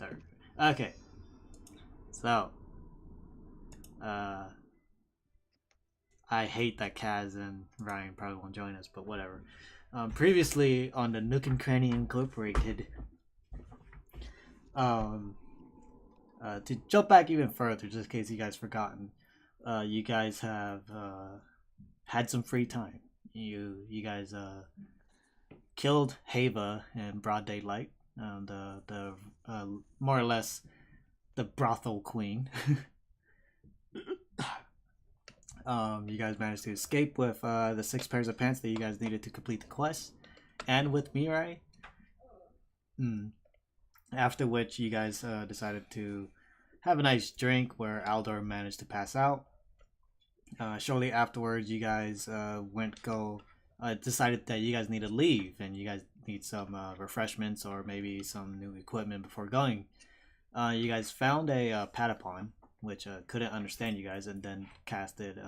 third. Okay. So, I hate that Kaz and Ryan probably won't join us, but whatever. Previously on the Nook and Cranny Incorporated, um, to jump back even further, just in case you guys forgotten, you guys have had some free time. You guys killed Hava in broad daylight. The more or less the brothel queen. You guys managed to escape with the 6 pairs of pants that you guys needed to complete the quest, and with Mirai. After which, you guys decided to have a nice drink where Aldor managed to pass out. Shortly afterwards, you guys decided that you guys need to leave and you guys need some refreshments or maybe some new equipment before going. You guys found a Patapon, which couldn't understand you guys, and then casted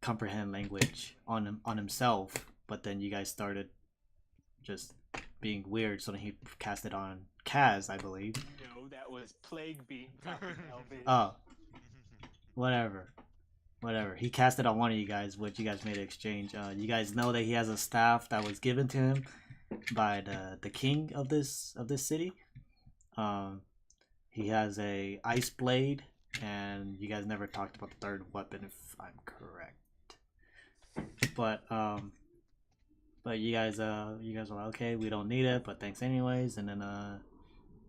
comprehend language on himself. But then you guys started just being weird, so then he cast it on Kaz, I believe. No, that was Plague Beam. Oh, whatever. He cast it on one of you guys, which you guys made an exchange. You guys know that he has a staff that was given to him by the king of this city. He has a ice blade, and you guys never talked about the third weapon, if I'm correct. But you guys were like, okay, we don't need it, but thanks anyways. And then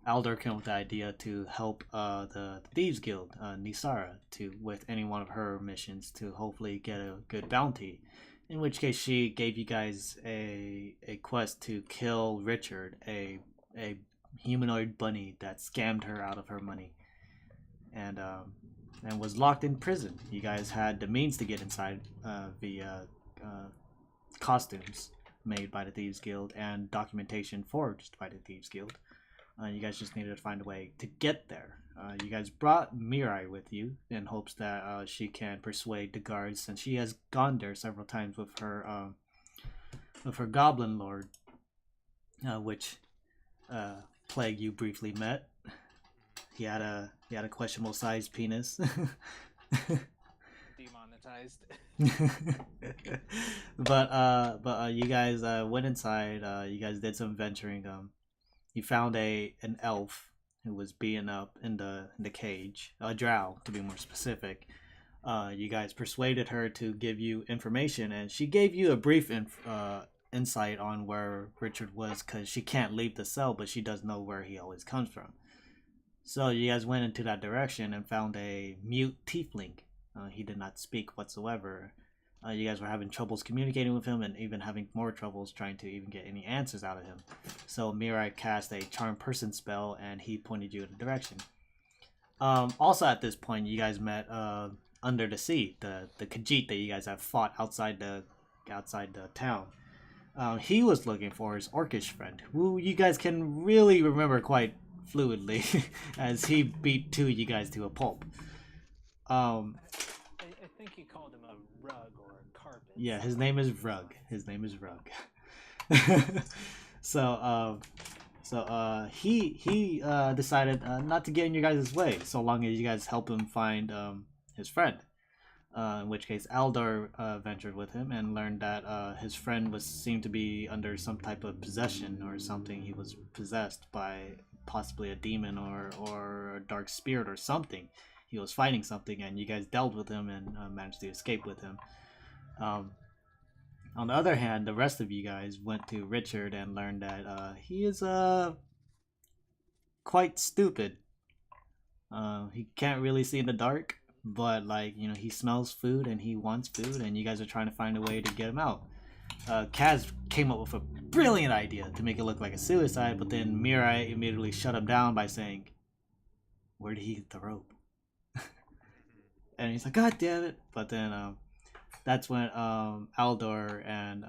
Aldor came up with the idea to help the Thieves Guild, Nisara, with any one of her missions to hopefully get a good bounty. In which case, she gave you guys a quest to kill Richard, a humanoid bunny that scammed her out of her money, and was locked in prison. You guys had the means to get inside via costumes made by the Thieves Guild and documentation forged by the Thieves Guild. You guys just needed to find a way to get there. You guys brought Mirai with you in hopes that she can persuade the guards, since she has gone there several times with her goblin lord, which Plague you briefly met. He had a questionable sized penis. Demonetized. but you guys went inside. You guys did some venturing. You found an elf who was being up in the cage, a drow to be more specific. You guys persuaded her to give you information, and she gave you a brief insight on where Richard was, because she can't leave the cell, but she does know where he always comes from. So you guys went into that direction and found a mute tiefling. He did not speak whatsoever. You guys were having troubles communicating with him, and even having more troubles trying to even get any answers out of him. So Mirai cast a charm person spell, and he pointed you in the direction. Also at this point, you guys met Under the Sea, the Khajiit that you guys have fought outside the town. He was looking for his orcish friend, who you guys can really remember quite fluidly, as he beat two of you guys to a pulp. I think he called him a rug or a carpet. Yeah, his name is Rug. So he decided not to get in your guys' way, so long as you guys help him find his friend. In which case, Aldor ventured with him and learned that his friend seemed to be under some type of possession or something. He was possessed by possibly a demon or a dark spirit or something. He was fighting something, and you guys dealt with him and managed to escape with him. On the other hand, the rest of you guys went to Richard and learned that he is quite stupid. He can't really see in the dark, but he smells food and he wants food, and you guys are trying to find a way to get him out. Kaz came up with a brilliant idea to make it look like a suicide, but then Mirai immediately shut him down by saying, "Where did he get the rope?" And he's like, "God damn it!" But then that's when Aldor and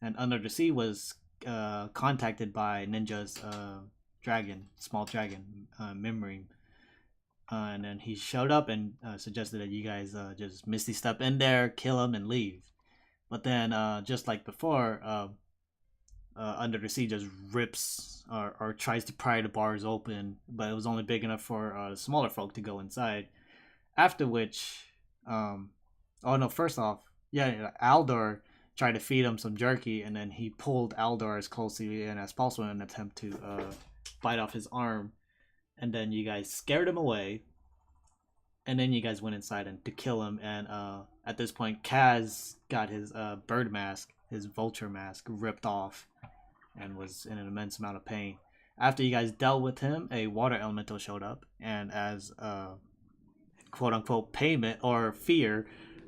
Under the Sea was contacted by Ninja's small dragon, Mimrim. And then he showed up and suggested that you guys just misty step in there, kill him, and leave. But then, just like before, under the sea just rips or tries to pry the bars open, but it was only big enough for smaller folk to go inside. After which, oh no, first off, yeah, Aldor tried to feed him some jerky, and then he pulled Aldor as closely in as possible in an attempt to bite off his arm, and then you guys scared him away, and then you guys went inside and to kill him, and at this point, Kaz got his bird mask, his vulture mask, ripped off, and was in an immense amount of pain. After you guys dealt with him, a water elemental showed up, and as quote unquote payment or fear,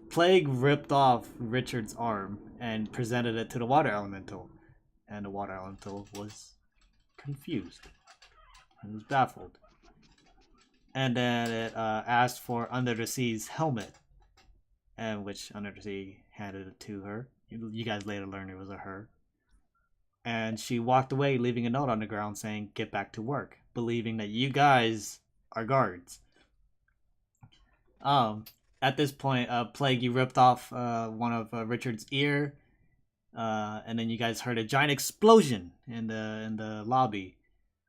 Plague ripped off Richard's arm and presented it to the water elemental, and the water elemental was confused. It was baffled. And then it asked for Under the Sea's helmet, and which Under the Sea handed it to her. You guys later learned it was a her. And she walked away, leaving a note on the ground saying, "Get back to work," believing that you guys are guards. At this point, Plague, you ripped off one of Richard's ear, and then you guys heard a giant explosion in the lobby.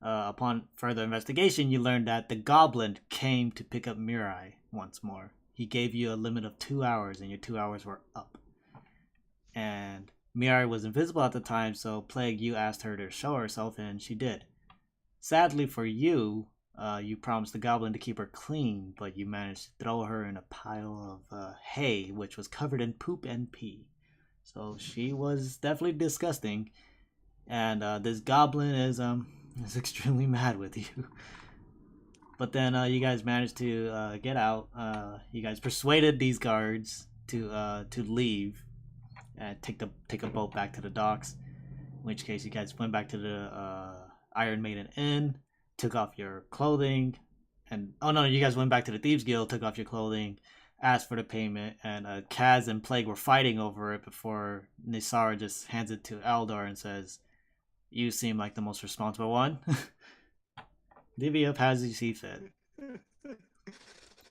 Upon further investigation, you learned that the goblin came to pick up Mirai once more. He gave you a limit of 2 hours, and your 2 hours were up. And Mirai was invisible at the time, so Plague, you asked her to show herself, and she did. Sadly for you, you promised the goblin to keep her clean, but you managed to throw her in a pile of hay, which was covered in poop and pee. So she was definitely disgusting, and this goblin is extremely mad with you. But then you guys managed to get out. You guys persuaded these guards to leave and take a boat back to the docks. In which case, you guys went back to the Iron Maiden Inn, took off your clothing, and oh no, you guys went back to the Thieves Guild, took off your clothing, asked for the payment, and Kaz and Plague were fighting over it before Nisara just hands it to Aldor and says, "You seem like the most responsible one. Divvy up as you see fit."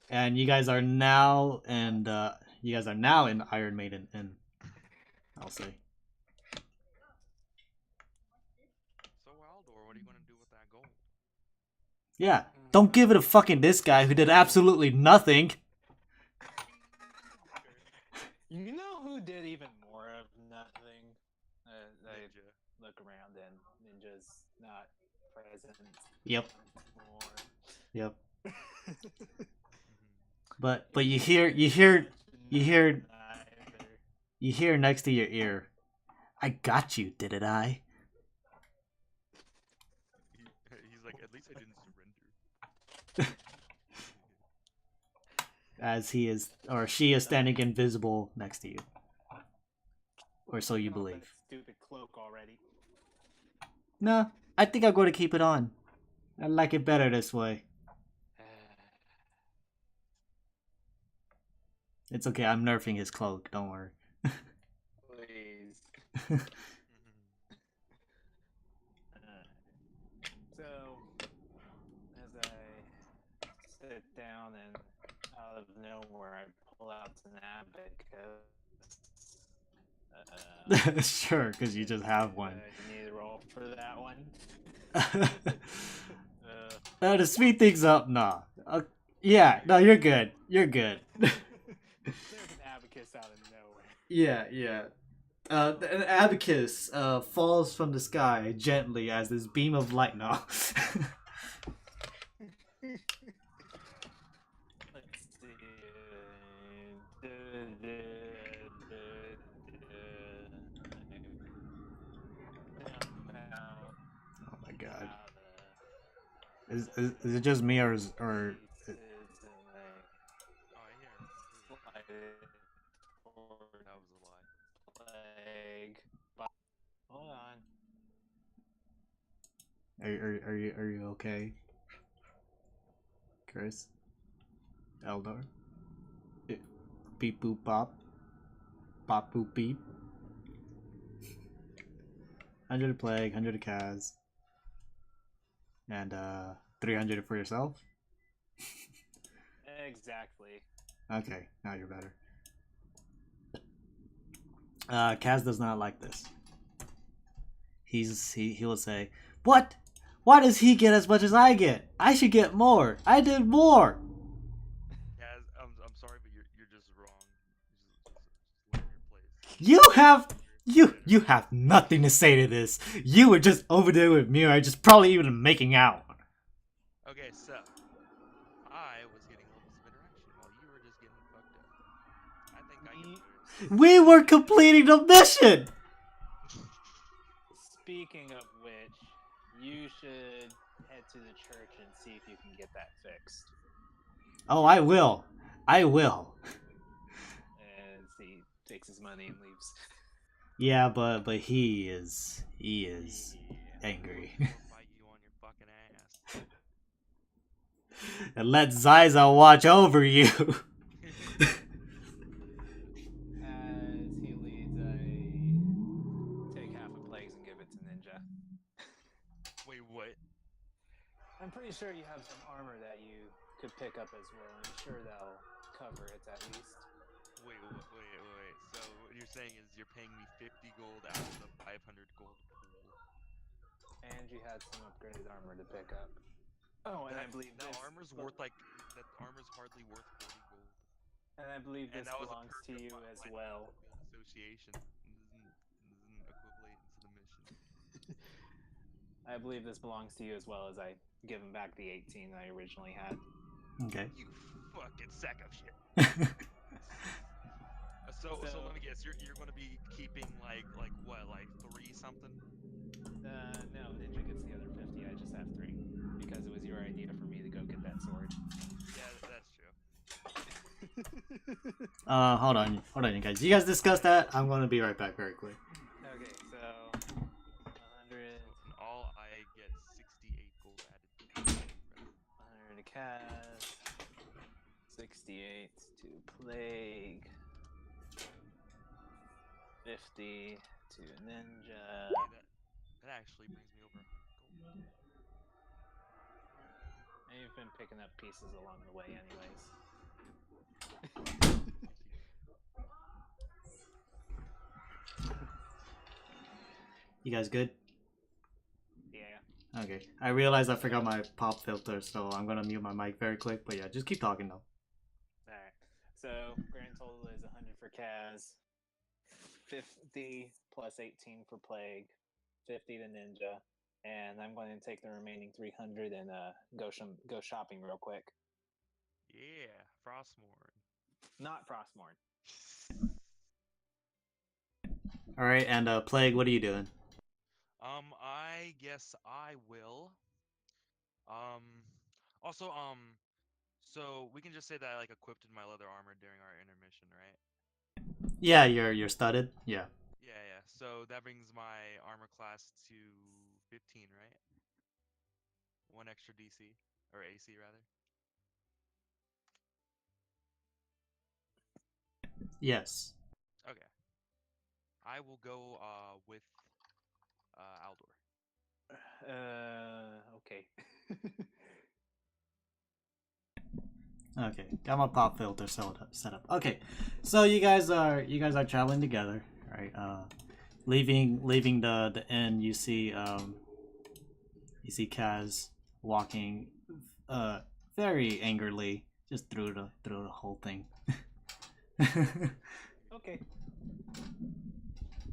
And you guys are now in Iron Maiden Inn, I'll say. So Aldor, what are you gonna do with that gold? Yeah, don't give it to fucking this guy who did absolutely nothing. You know who did even more of nothing? I Ninja. look around and Ninja's not present. Yep. Anymore. Yep. Mm-hmm. But you hear next to your ear, "I got you, didn't I?" He's like, at least I didn't surrender. As he is or she is standing invisible next to you, or so you Get off that believe. stupid cloak already. No, I think I'm going to keep it on. I like it better this way. It's okay, I'm nerfing his cloak, don't worry. Please. So, as I sit down and out of nowhere, I pull out an abacus. Sure, because you just have one. You need to roll for that one. To speed things up, nah. Yeah, no, you're good. You're good. There's an abacus out of nowhere. Yeah. An abacus falls from the sky gently as this beam of light. No. Let's see. Oh my god. Is it just me or Oh, I hear. That was a lie. Plague. Hold on. are you okay, Chris? Eldar? Beep boop bop. Bop boop beep. 100 of Plague, 100 of Kaz. And 300 for yourself? Exactly. Okay, now you're better. Kaz does not like this. he will say, "What? Why does he get as much as I get? I should get more. I did more." Yeah, I'm sorry, but you're just wrong. Just learn your place. You have nothing to say to this. You were just over there with Mira, just probably even making out. Okay, so I was getting levels of interaction while you were just getting fucked up. I think I get better. We were completing the mission. Speaking of which, you should head to the church and see if you can get that fixed. Oh, I will. I will. And he takes his money and leaves. Yeah, but he is angry. He'll bite you on your fucking ass. And let Zyza watch over you. As he leads, I take half a plagues and give it to Ninja. Wait, what? I'm pretty sure you have some armor that you could pick up as well. I'm sure that'll cover it at least. Wait. So what you're saying is you're paying me 50 gold out of the 500 gold pool. And you had some upgraded armor to pick up. Oh, and I believe that this armor's worth like that armor's hardly worth 40 gold. And I believe And this that was a belongs perk to of you my as well. Association doesn't equivalent to the mission. I believe this belongs to you as well, as I give him back the 18 I originally had. Okay. You fucking sack of shit. So let me guess, you're going to be keeping like what, like 3 something? No, Ninja gets the other 50. I just have 3 because it was your idea for me to go get that sword. Yeah, that's true. Hold on, you guys. You guys discuss that. I'm gonna be right back very quick. Okay, so 100. And all I get 68 gold added. 100 to cast. 68 to plague. 50 to ninja. Okay, that actually brings me over 100 gold. And you've been picking up pieces along the way anyways. You guys good? Yeah. Okay. I realized I forgot my pop filter, so I'm gonna mute my mic very quick. But yeah, just keep talking though. Alright. So grand total is 100 for Kaz, 50 plus 18 for plague, 50 to ninja, and I'm going to take the remaining 300 and go shopping real quick. Yeah, Frostmourne. Not Frostmourne. All right, and Plague, what are you doing? I guess I will. Also, so we can just say that I like equipped my leather armor during our intermission, right? Yeah, you're studded. Yeah. Yeah. So that brings my armor class to 15, right? 1 extra DC or AC rather. Yes. Okay. I will go with Aldor. Okay. Okay, got my pop filter set up. Okay, so you guys are traveling together, right? Leaving the inn, you see Kaz walking very angrily just through the whole thing. Okay.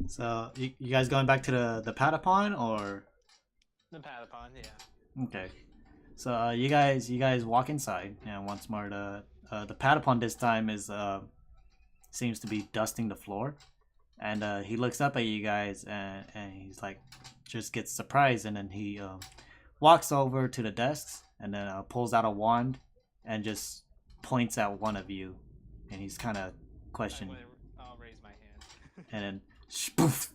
So you guys going back to the Patapon or? The Patapon, yeah. Okay. So you guys walk inside, and once more the Patapon this time is seems to be dusting the floor, and he looks up at you guys and he's like just gets surprised, and then he walks over to the desks and then pulls out a wand and just points at one of you, and he's kind of questioning. I'll raise my hand. And then spoof.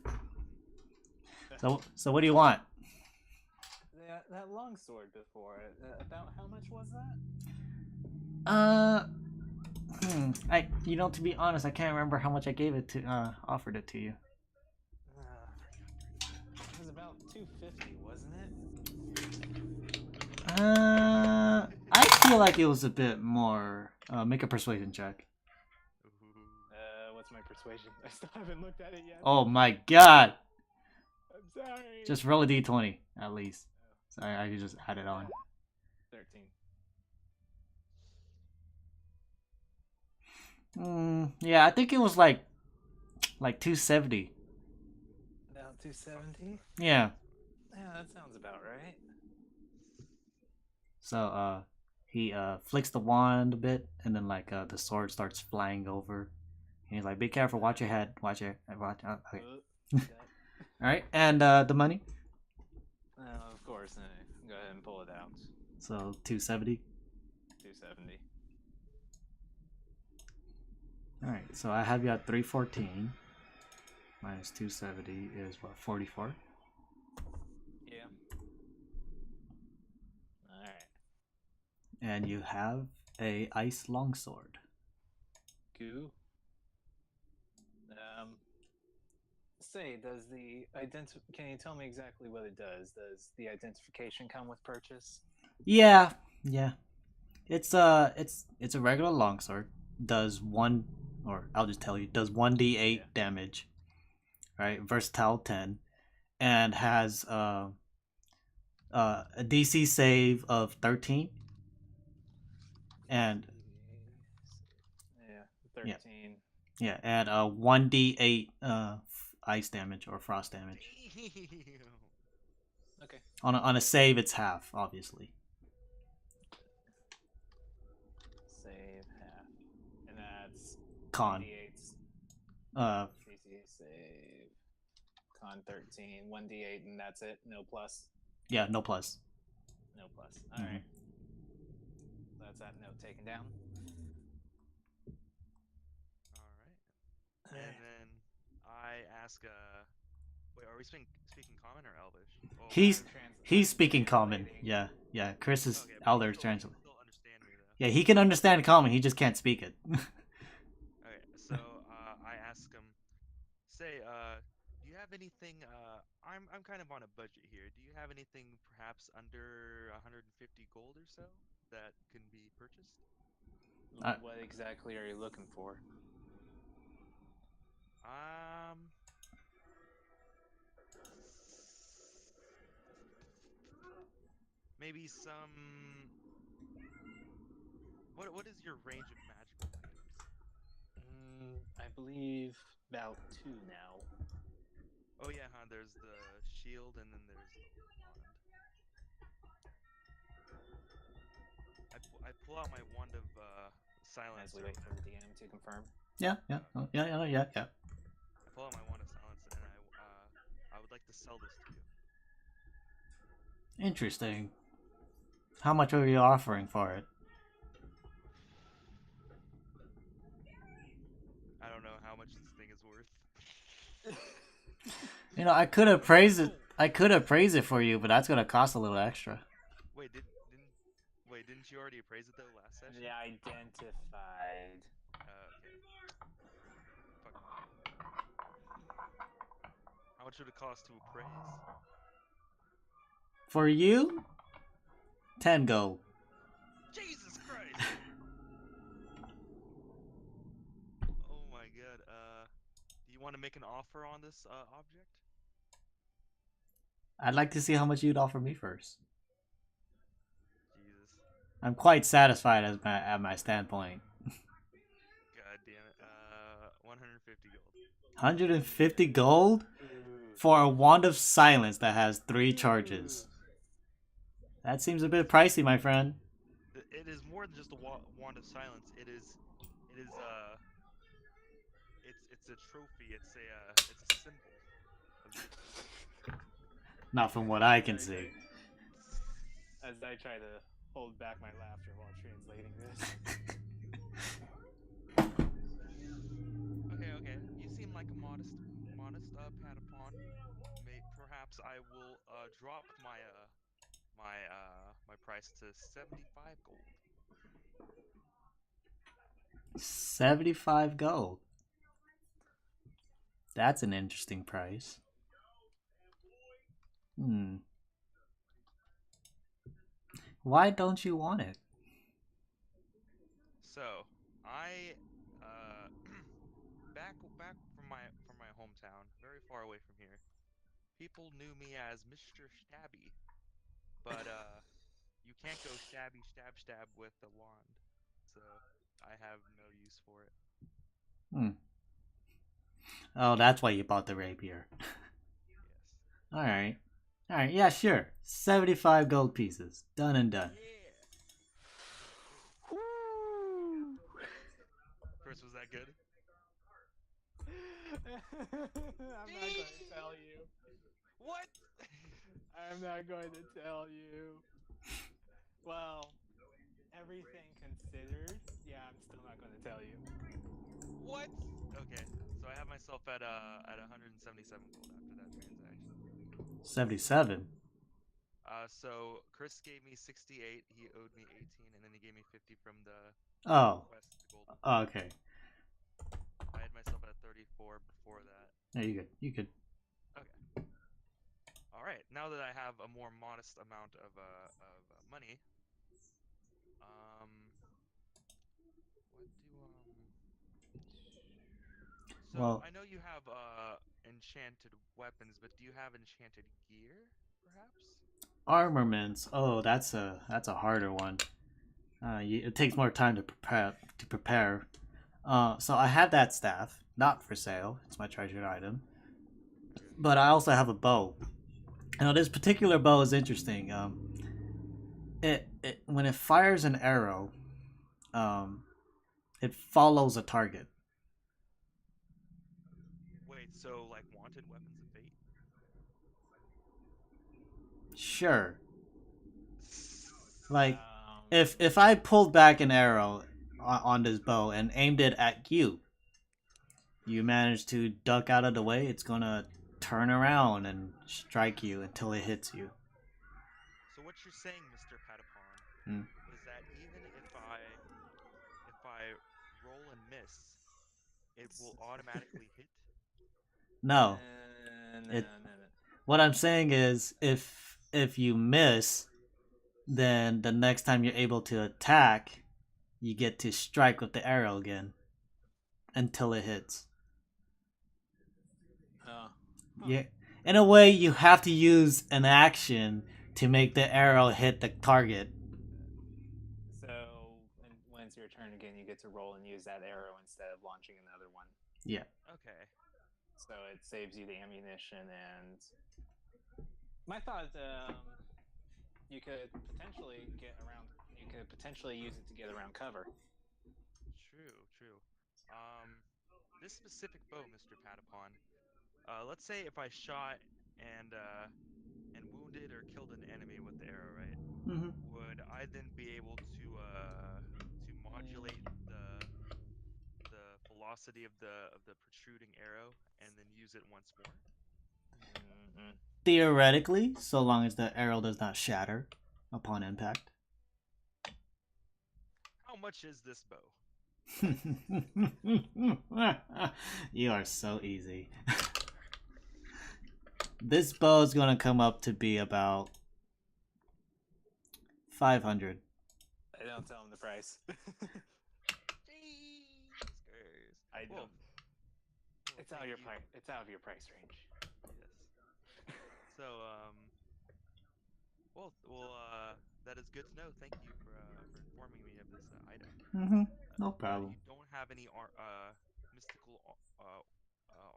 So what do you want? That long sword before. About how much was that? To be honest, I can't remember how much I gave it to, offered it to you. It was about 250, wasn't it? I feel like it was a bit more. Make a persuasion check. What's my persuasion? I still haven't looked at it yet. Oh my god! I'm sorry. Just roll a d20 at least. So I can just add it on. 13. Yeah, I think it was like 270. Now 270? Yeah. Yeah, that sounds about right. So he flicks the wand a bit, and then like the sword starts flying over. And he's like, "Be careful! Watch your head! Watch your watch." Okay. All right, and the money. Of course. Go ahead and pull it out. So 270. 270. All right, so I have you at 314. Minus 270 is what, 44? Yeah. Alright. And you have a ice longsword. Goo. Say, does the can you tell me exactly what it does? Does the identification come with purchase? Yeah. It's a regular longsword. Does one, or I'll just tell you, does 1d8 damage. Right? Versatile 10, and has a DC save of 13. And 13. Yeah, and 1d8 ice damage or frost damage. Okay. On a save, it's half, obviously. Save half, and that's Con. D8s. DC save. Con 13. 1d8, and that's it. No plus. Yeah, no plus. No plus. All right. That's that note taken down. All right. And then I ask, wait, are we speaking common or Elvish? Oh, He's speaking common. Yeah. Chris is okay, Aldor's translator. Still understand me though. Yeah, he can understand common. He just can't speak it. Okay, so I ask him, say, do you have anything? I'm kind of on a budget here. Do you have anything perhaps under 150 gold or so that can be purchased? What exactly are you looking for? Maybe some. What is your range of magical items? I believe about 2 now. Oh yeah, huh? There's the shield and then there's the wand. I pull out my wand of silence. As we wait for the DM to confirm. Yeah. I pull out my wand of silence and I would like to sell this to you. Interesting. How much are you offering for it? I don't know how much this thing is worth. You know, I could have praised it. I could have praised it for you, but that's gonna cost a little extra. Wait, didn't you already appraise it though last session? Yeah, identified. Okay. Fuck. How much would it cost to appraise? For you, 10 gold. Jesus Christ! Oh my god. Do you want to make an offer on this object? I'd like to see how much you'd offer me first. Jesus. I'm quite satisfied at my standpoint. God damn it. 150 gold. 150 gold for a wand of silence that has 3 charges. That seems a bit pricey, my friend. It is more than just a wand of silence. It's a trophy. It's a symbol. Not from what I can see. As I try to hold back my laughter while translating this. Okay. You seem like a modest Patapon. Perhaps I will drop my my price to 75 gold. 75 gold. That's an interesting price. Why don't you want it? So, I back from my hometown, very far away from here. people knew me as Mr. Stabby, but you can't go stabby stab stab with a wand, so I have no use for it. Hmm. Oh, that's why you bought the rapier. Yes. Alright. Alright, yeah, sure. 75 gold pieces. Done and done. Yeah. Chris, was that good? I'm not going to tell you. What? I'm not going to tell you. Well, everything considered, yeah, I'm still not going to tell you. What? Okay, so I have myself at 177 gold after that transaction. 77. So Chris gave me 68, he owed me 18, and then he gave me 50 from the Oh. quest gold. Okay. I had myself at 34 before that. No, you good. You could. Okay. All right. Now that I have a more modest amount of money, um, what do So Well, I know you have enchanted weapons, but do you have enchanted gear, perhaps? armaments. Oh, that's a harder one. It takes more time to prepare. So I have that staff, not for sale. It's my treasured item. Okay. But I also have a bow. Now this particular bow is interesting. It when it fires an arrow, um, it follows a target. Wait, so like wanted weapons of fate? Sure. Like Um, if I pulled back an arrow on this bow and aimed it at you, you manage to duck out of the way, it's gonna turn around and strike you until it hits you. So what you're saying, Mr. Patapon, Hmm. is that even if I roll and miss, it will automatically hit? No, no, it. no, no. What I'm saying is, if you miss, then the next time you're able to attack, you get to strike with the arrow again until it hits. Oh. Huh. Yeah, in a way, you have to use an action to make the arrow hit the target. So, when it's your turn again, you get to roll and use that arrow instead of launching another one. Yeah. Okay. So it saves you the ammunition, and my thought, you could potentially get around. You could potentially use it to get around cover. True, true. Um, this specific bow, Mr. Patapon, let's say if I shot and wounded or killed an enemy with the arrow, right? Mm-hmm. Would I then be able to modulate the velocity of the protruding arrow and then use it once more? Mm-mm. Theoretically, so long as the arrow does not shatter upon impact. How much is this bow? You are so easy. This bow is gonna come up to be about 500. I don't tell him the price. I don't. Well, It's out of your price. It's out of your price range. Yes. So, that is good to know. Thank you for informing me of this item. Mm-hmm. No problem. You don't have any mystical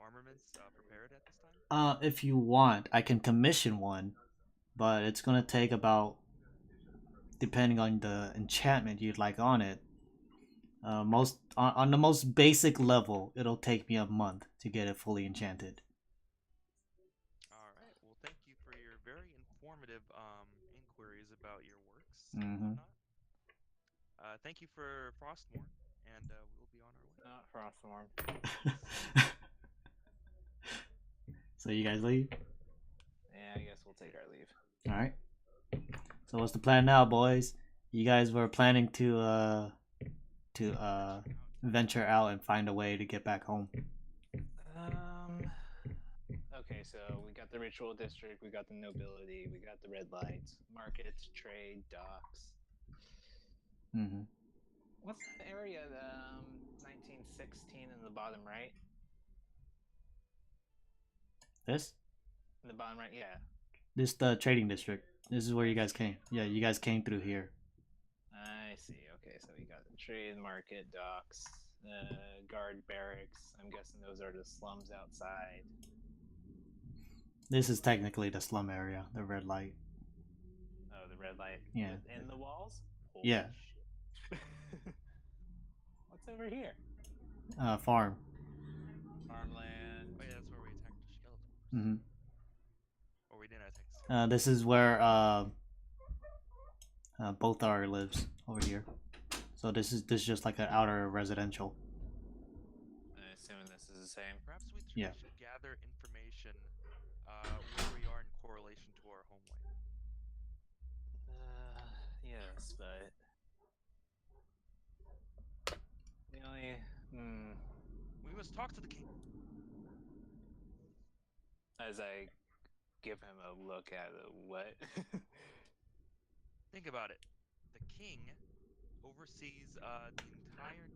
armaments prepared at this time? If you want, I can commission one, but it's gonna take about, depending on the enchantment you'd like on it. Most on the most basic level, it'll take me a month to get it fully enchanted. All right. Well, thank you for your very informative inquiries about your works and Mm-hmm. whatnot. Thank you for Frostmourne, and we'll be on our way. Not Frostmourne. So you guys leave? Yeah, I guess we'll take our leave. All right. So what's the plan now, boys? You guys were planning to venture out and find a way to get back home. Okay, so we got the ritual district, we got the nobility, we got the red lights, markets, trade, docks. Mm-hmm. What's the area? 1916 in the bottom right. This? The bottom right, yeah. This the trading district. This is where you guys came. Yeah, you guys came through here. I see. Okay, so we got the trade market, docks, guard barracks. I'm guessing those are the slums outside. This is technically the slum area, the red light. Oh, the red light Yeah. within the walls? Holy Yeah. shit. What's over here? Farm. Farmland. Oh yeah, that's where we attacked the skeletons. Mm-hmm. Or we didn't attack the skeletons. This is where Bothar lives over here. So this is just like an outer residential. I assume this is the same. Perhaps we Yeah. should gather information where we are in correlation to our homeland. Yes, but the only We must talk to the king. as I give him a look at what? Think about it. The king oversees the entire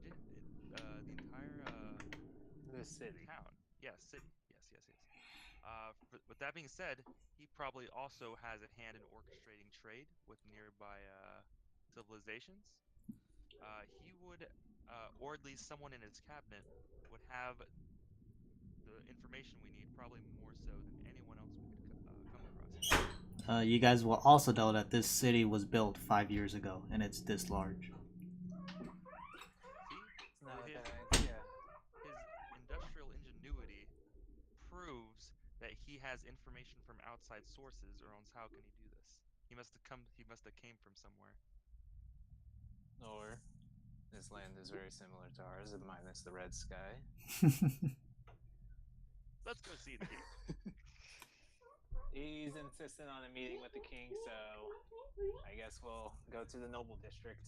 The city. town. Yeah, city. Yes. With that being said, he probably also has a hand in orchestrating trade with nearby civilizations. He would, or at least someone in his cabinet, would have the information we need, probably more so than anyone else we could come across. You guys will also know that this city was built 5 years ago, and it's this large. See, It's not a his, bad idea. his industrial ingenuity proves that he has information from outside sources, or else how can he do this? He must have come. He must have came from somewhere. Or this land is very similar to ours, minus the red sky. Let's go see the king. He's insistent on a meeting with the king, so I guess we'll go to the noble district.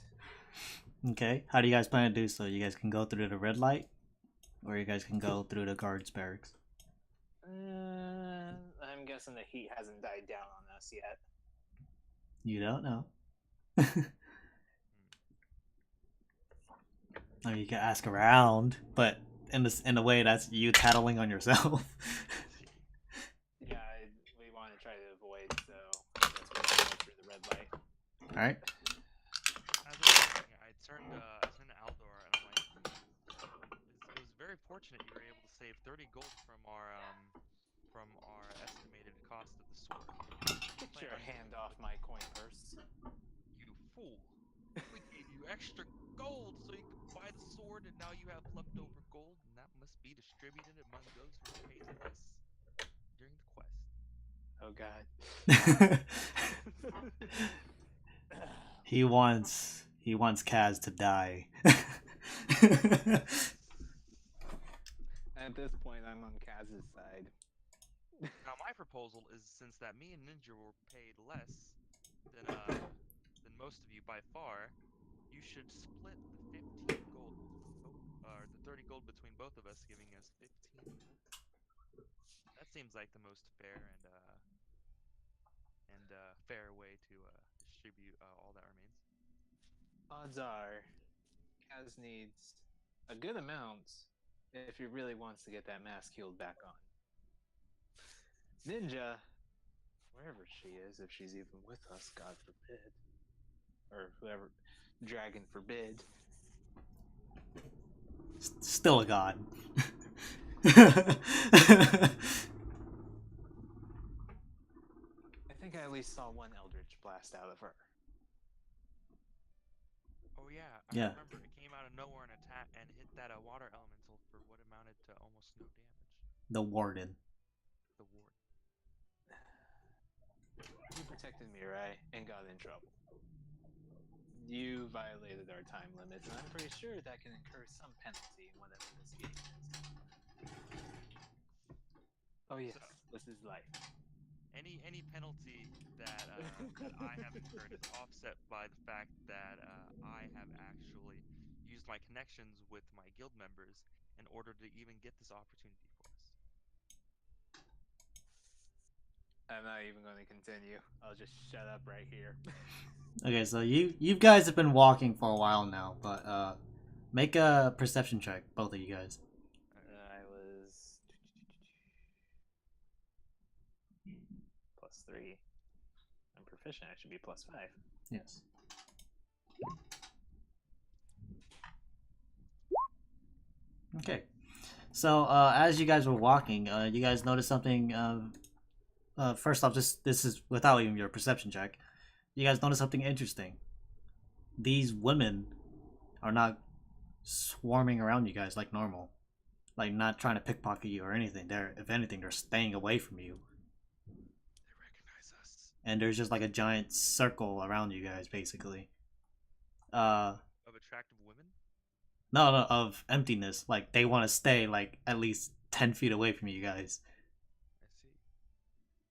Okay, how do you guys plan to do so? You guys can go through the red light, or you guys can go through the guards barracks. I'm guessing the heat hasn't died down on us yet. You don't know. I mean, you can ask around, but in a way that's you tattling on yourself. Yeah, we want to try to avoid, so I guess we'll go through the red light. All right. As I was saying, I turned to Aldor and I'm like, it was very fortunate you were able to save 30 gold from our estimated cost of the sword. Get your hand off my coin purse. You fool! We gave you extra gold so you could buy the sword, and now you have leftover gold, and that must be distributed among those who paid less during the quest. Oh God. He wants Kaz to die. At this point, I'm on Kaz's side. Now, my proposal is, since that me and Ninja were paid less than most of you by far, you should split the 15 gold, or the 30 gold between both of us, giving us 15 gold. That seems like the most fair and fair way to distribute all that remains. Odds are, Kaz needs a good amount if he really wants to get that mask healed back on. Ninja, wherever she is, if she's even with us, God forbid, or whoever, dragon forbid. Still a god. I think I at least saw one Eldritch blast out of her. Oh yeah, I Yeah. remember it came out of nowhere and attacked and hit that water elemental for what amounted to almost no damage. The warden. The ward. You protected me, right? And got in trouble. You violated our time limits, and I'm pretty sure that can incur some penalty in whatever this game is. Oh yes, this is life. Any penalty that that I have incurred is offset by the fact that I have actually used my connections with my guild members in order to even get this opportunity for us. I'm not even going to continue. I'll just shut up right here. Okay, so you guys have been walking for a while now, but make a perception check, both of you guys. I was 3. I'm proficient. I should be +5. Yes. Okay. So as you guys were walking, you guys noticed something. First off, this is without even your perception check. You guys noticed something interesting. These women are not swarming around you guys like normal, like not trying to pickpocket you or anything. They're, if anything, they're staying away from you. They recognize us. And there's just like a giant circle around you guys, basically. Of attractive women? No, of emptiness. Like they want to stay like at least 10 feet away from you guys. I see.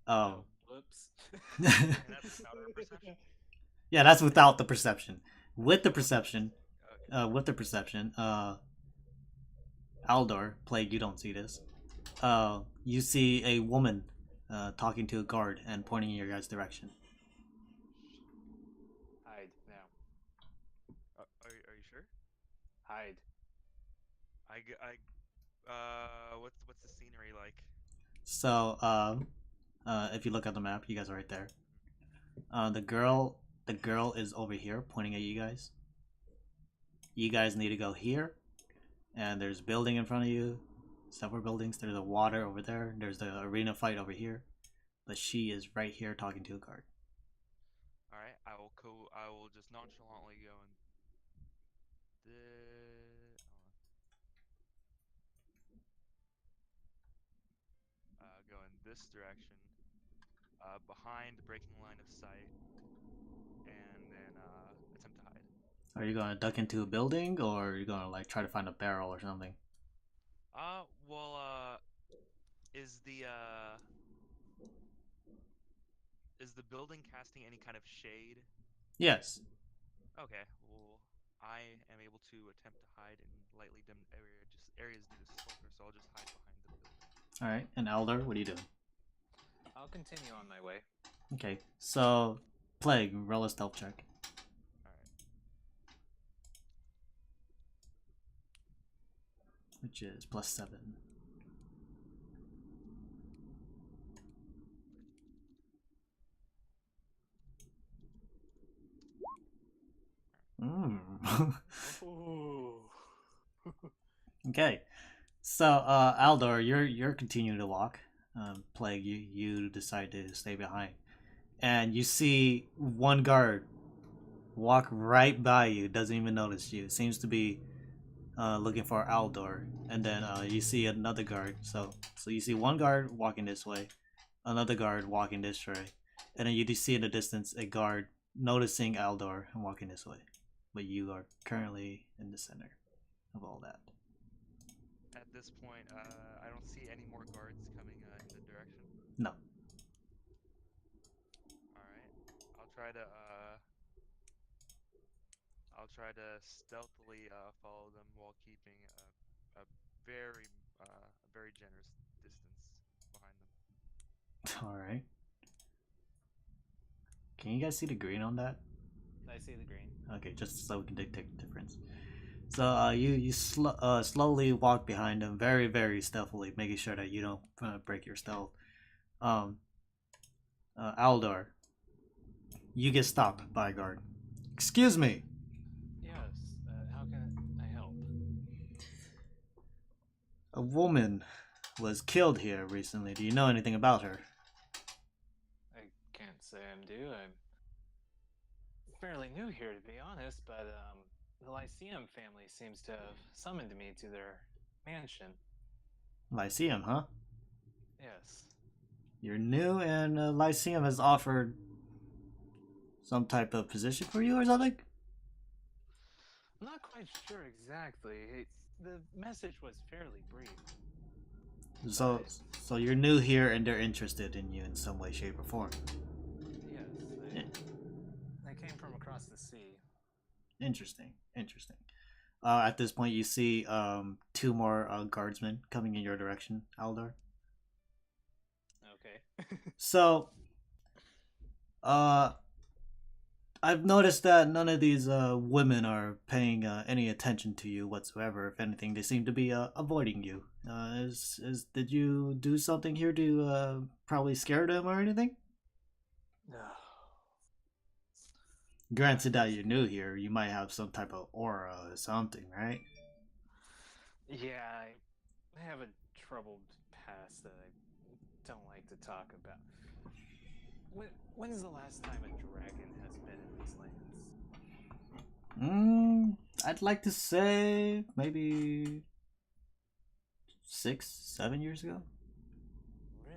Oh. Whoops. And that's without our perception? Yeah, that's without the perception. With the perception, Okay. Aldor, Plague, you don't see this. You see a woman talking to a guard and pointing in your guys' direction. Hide now. Are you sure? Hide. What's the scenery like? So, if you look at the map, you guys are right there. The girl is over here pointing at you guys. You guys need to go here, and there's a building in front of you, several buildings. There's a water over there. There's the arena fight over here, but she is right here talking to a guard. All right, I will just nonchalantly go in. Go in this direction, behind the breaking line of sight, and then attempt to hide. Are you gonna duck into a building, or are you gonna like try to find a barrel or something? Well, is the building casting any kind of shade? Yes. Okay, well, I am able to attempt to hide in lightly dimmed areas due to smoker, so I'll just hide behind the building. All right, and Aldor, what are you doing? I'll continue on my way. Okay, so Plague, roll a stealth check. Which is +7. Ooh. Okay, so Aldor, you're continuing to walk. Plague, you decide to stay behind, and you see one guard walk right by you. Doesn't even notice you. Seems to be looking for Aldor, and then you see another guard. So you see one guard walking this way, another guard walking this way, and then you do see in the distance a guard noticing Aldor and walking this way. But you are currently in the center of all that. At this point, I don't see any more guards coming in the direction. No. All right, I'll try to stealthily follow them while keeping a very generous distance behind them. All right. Can you guys see the green on that? I see the green. Okay, just so we can detect the difference. So you slowly walk behind them, very very stealthily, making sure that you don't break your stealth. Aldor, you get stopped by a guard. Excuse me. Yes. How can I help? A woman was killed here recently. Do you know anything about her? I can't say I do. I'm fairly new here, to be honest, but the Lyceum family seems to have summoned me to their mansion. Lyceum, huh? Yes. You're new, and Lyceum has offered some type of position for you or something? I'm not quite sure exactly. The message was fairly brief. So you're new here, and they're interested in you in some way, shape, or form. Yes. I came from across the sea. Interesting. At this point, you see 2 more guardsmen coming in your direction, Aldor. Okay. So, I've noticed that none of these women are paying any attention to you whatsoever. If anything, they seem to be avoiding you. Did you do something here to probably scare them or anything? Granted that you're new here, you might have some type of aura or something, right? Yeah, I have a troubled past that I don't like to talk about. When's the last time a dragon has been in these lands? I'd like to say maybe 6, 7 years ago.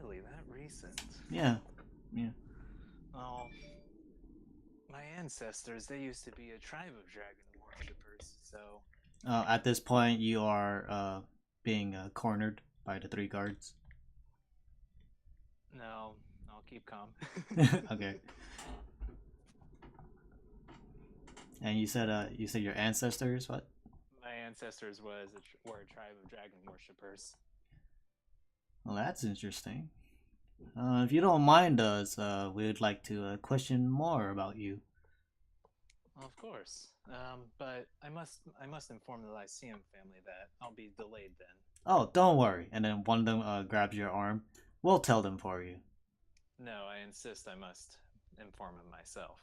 Really, that recent? Yeah. Oh, my ancestors, they used to be a tribe of dragon worshippers, so... At this point, you are being cornered by the 3 guards. No, I'll keep calm. Okay. And you said your ancestors what? My ancestors were a tribe of dragon worshippers. Well, that's interesting. If you don't mind us, we would like to question more about you. Of course. But I must inform the Lyceum family that I'll be delayed then. Oh, don't worry. And then one of them grabs your arm. We'll tell them for you. No, I insist I must inform them myself.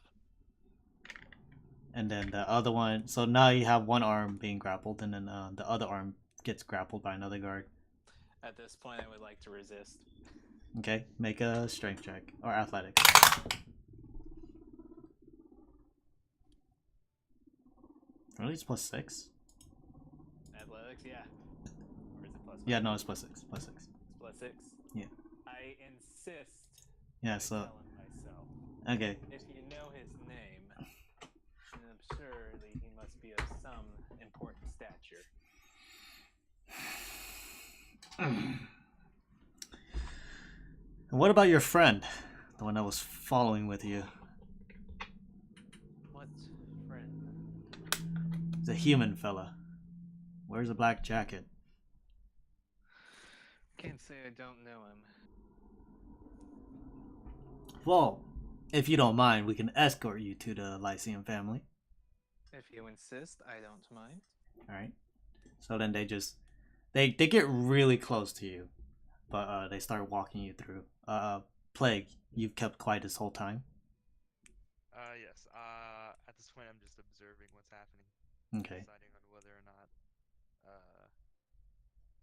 And then the other one. So now you have one arm being grappled, and then the other arm gets grappled by another guard. At this point, I would like to resist. Okay, make a strength check or athletics. Really, it's +6. Athletics, yeah. Or is it +5? Yeah, no, it's +6. +6. It's +6. Yeah. I insist. Yeah. I So. tell him myself. Okay. If you know his name, then surely he must be of some important stature. And what about your friend, the one that was following with you? What friend? He's a human fella. Wears a black jacket. Can't say I don't know him. Well, if you don't mind, we can escort you to the Lyceum family. If you insist, I don't mind. Alright. So then they get really close to you. But they start walking you through. Plague, you've kept quiet this whole time? Yes. At this point, I'm just observing what's happening. Okay. Deciding on whether or not,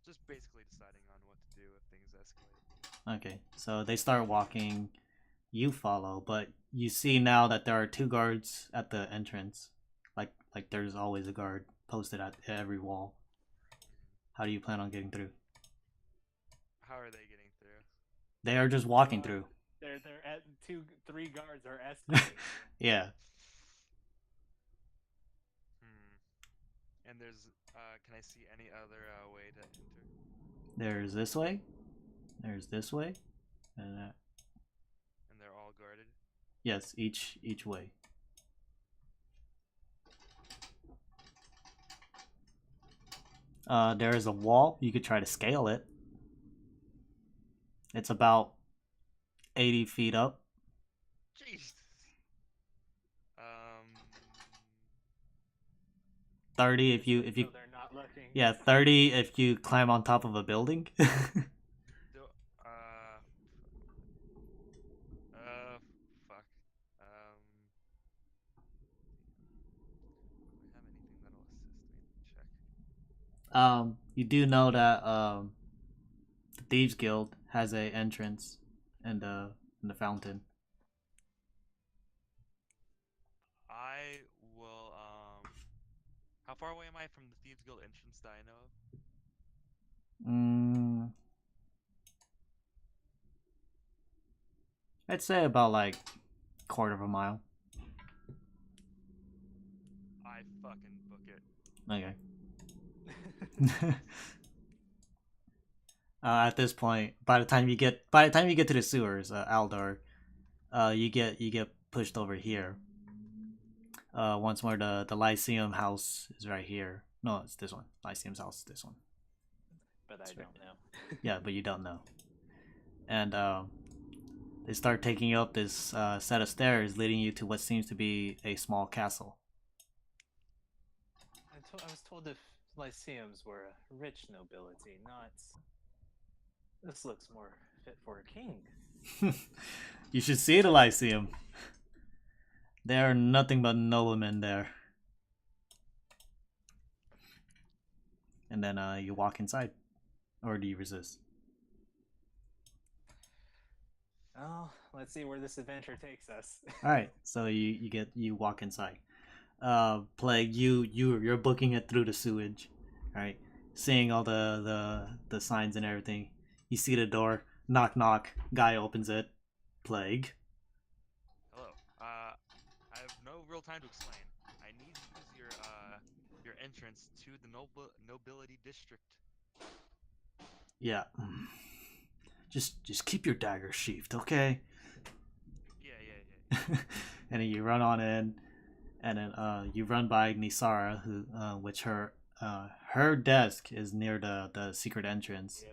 just basically deciding on what to do if things escalate. Okay, so they start walking. You follow, but you see now that there are 2 guards at the entrance. Like there's always a guard posted at every wall. How do you plan on getting through? How are they getting through? They are just walking through. They're at 3 guards are escorting. Yeah. And there's, can I see any other way to enter? There's this way. There's this way. And And they're all guarded? yes, each way. There is a wall. You could try to scale it. It's about 80 feet up. Jeez. 30 if you So they're not looking. yeah, 30 if you climb on top of a building. Fuck. Do I have anything that'll assist me? Check. You do know that the Thieves Guild has a entrance in the fountain. I will, how far away am I from the Thieves Guild entrance that I know of? I'd say about like quarter of a mile. I fucking book it. Okay. At this point, by the time you get to the sewers, Aldor, you get pushed over here. Once more, the Lyceum house is right here. No, it's this one. Lyceum's house is this one. But I don't know. Yeah, but you don't know. And they start taking you up this set of stairs, leading you to what seems to be a small castle. I was told if Lyceums were a rich nobility, not... This looks more fit for a king. You should see the Lyceum. There are nothing but noblemen there. And then you walk inside. Or do you resist? Oh, let's see where this adventure takes us. Alright, so you walk inside. Plague, you're booking it through the sewage. Alright. Seeing all the signs and everything. You see the door. Knock knock. Guy opens it. Plague. Hello. I have no real time to explain. I need to use your entrance to the nobility district. Yeah. Just keep your dagger sheathed, okay? Yeah. And then you run on in, and then you run by Nisara, who which her desk is near the secret entrance.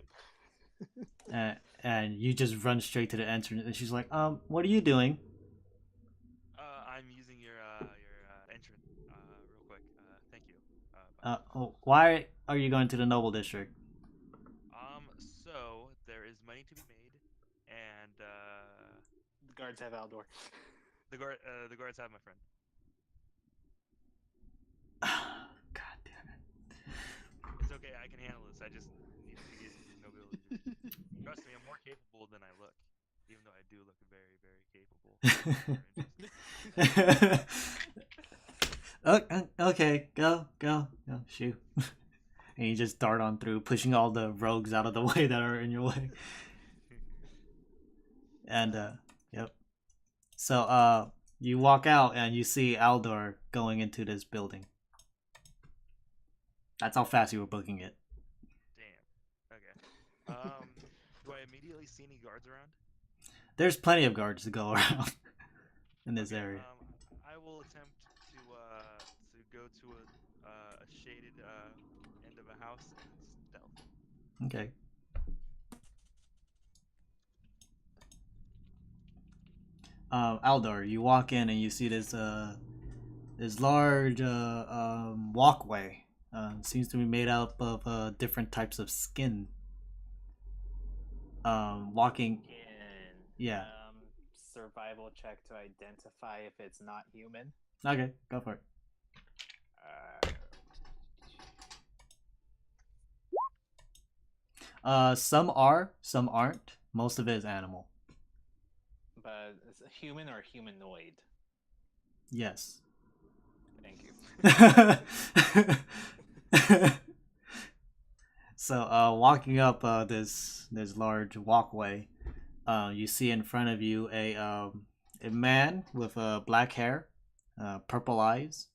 Yep. And you just run straight to the entrance, and she's like, what are you doing? I'm using your entrance real quick. Thank you. Why are you going to the noble district? So there is money to be made, and The guards have Aldor. the guards have my friend. God damn it. It's okay, I can handle this. I just need to get to the nobility district. Trust me, I'm more capable than I look, even though I do look very, very capable. Okay, go, shoot. And you just dart on through, pushing all the rogues out of the way that are in your way. And yep. So you walk out and you see Aldor going into this building. That's how fast you were booking it. Damn. Okay. Do I immediately see any guards around? There's plenty of guards to go around in this area. I will attempt to go to a shaded end of a house and stealth. Okay. Aldor, you walk in and you see this large walkway. Seems to be made up of different types of skin. Walking. Yeah. Survival check to identify if it's not human. Okay, go for it. Some are, some aren't. Most of it is animal. But it's a human or humanoid? Yes. Thank you. So, walking up this large walkway, you see in front of you a man with black hair, purple eyes.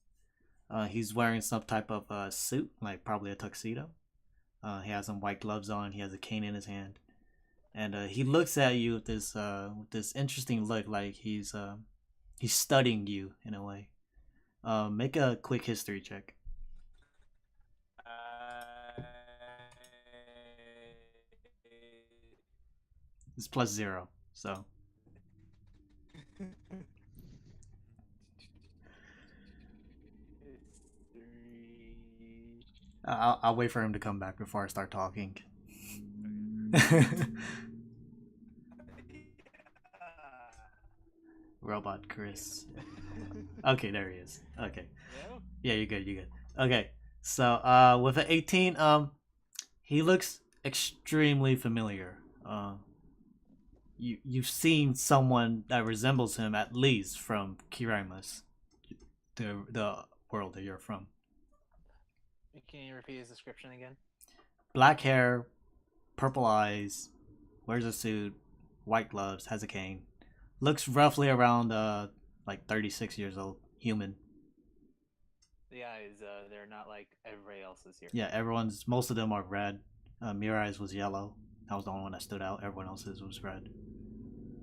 He's wearing some type of suit, like probably a tuxedo. He has some white gloves on. He has a cane in his hand, and he looks at you with this interesting look, like he's studying you in a way. Make a quick history check. It's +0, so. I'll wait for him to come back before I start talking. Robot Chris. Okay, there he is. Okay. Yeah, you're good. Okay. So, with an 18, he looks extremely familiar. You've seen someone that resembles him at least from Ky-Rimus, the world that you're from. Can you repeat his description again? Black hair, purple eyes, wears a suit, white gloves, has a cane. Looks roughly around like 36 years old, human. The eyes, they're not like everybody else's here. Yeah, most of them are red. Mirai's was yellow. That was the only one that stood out. Everyone else's was red.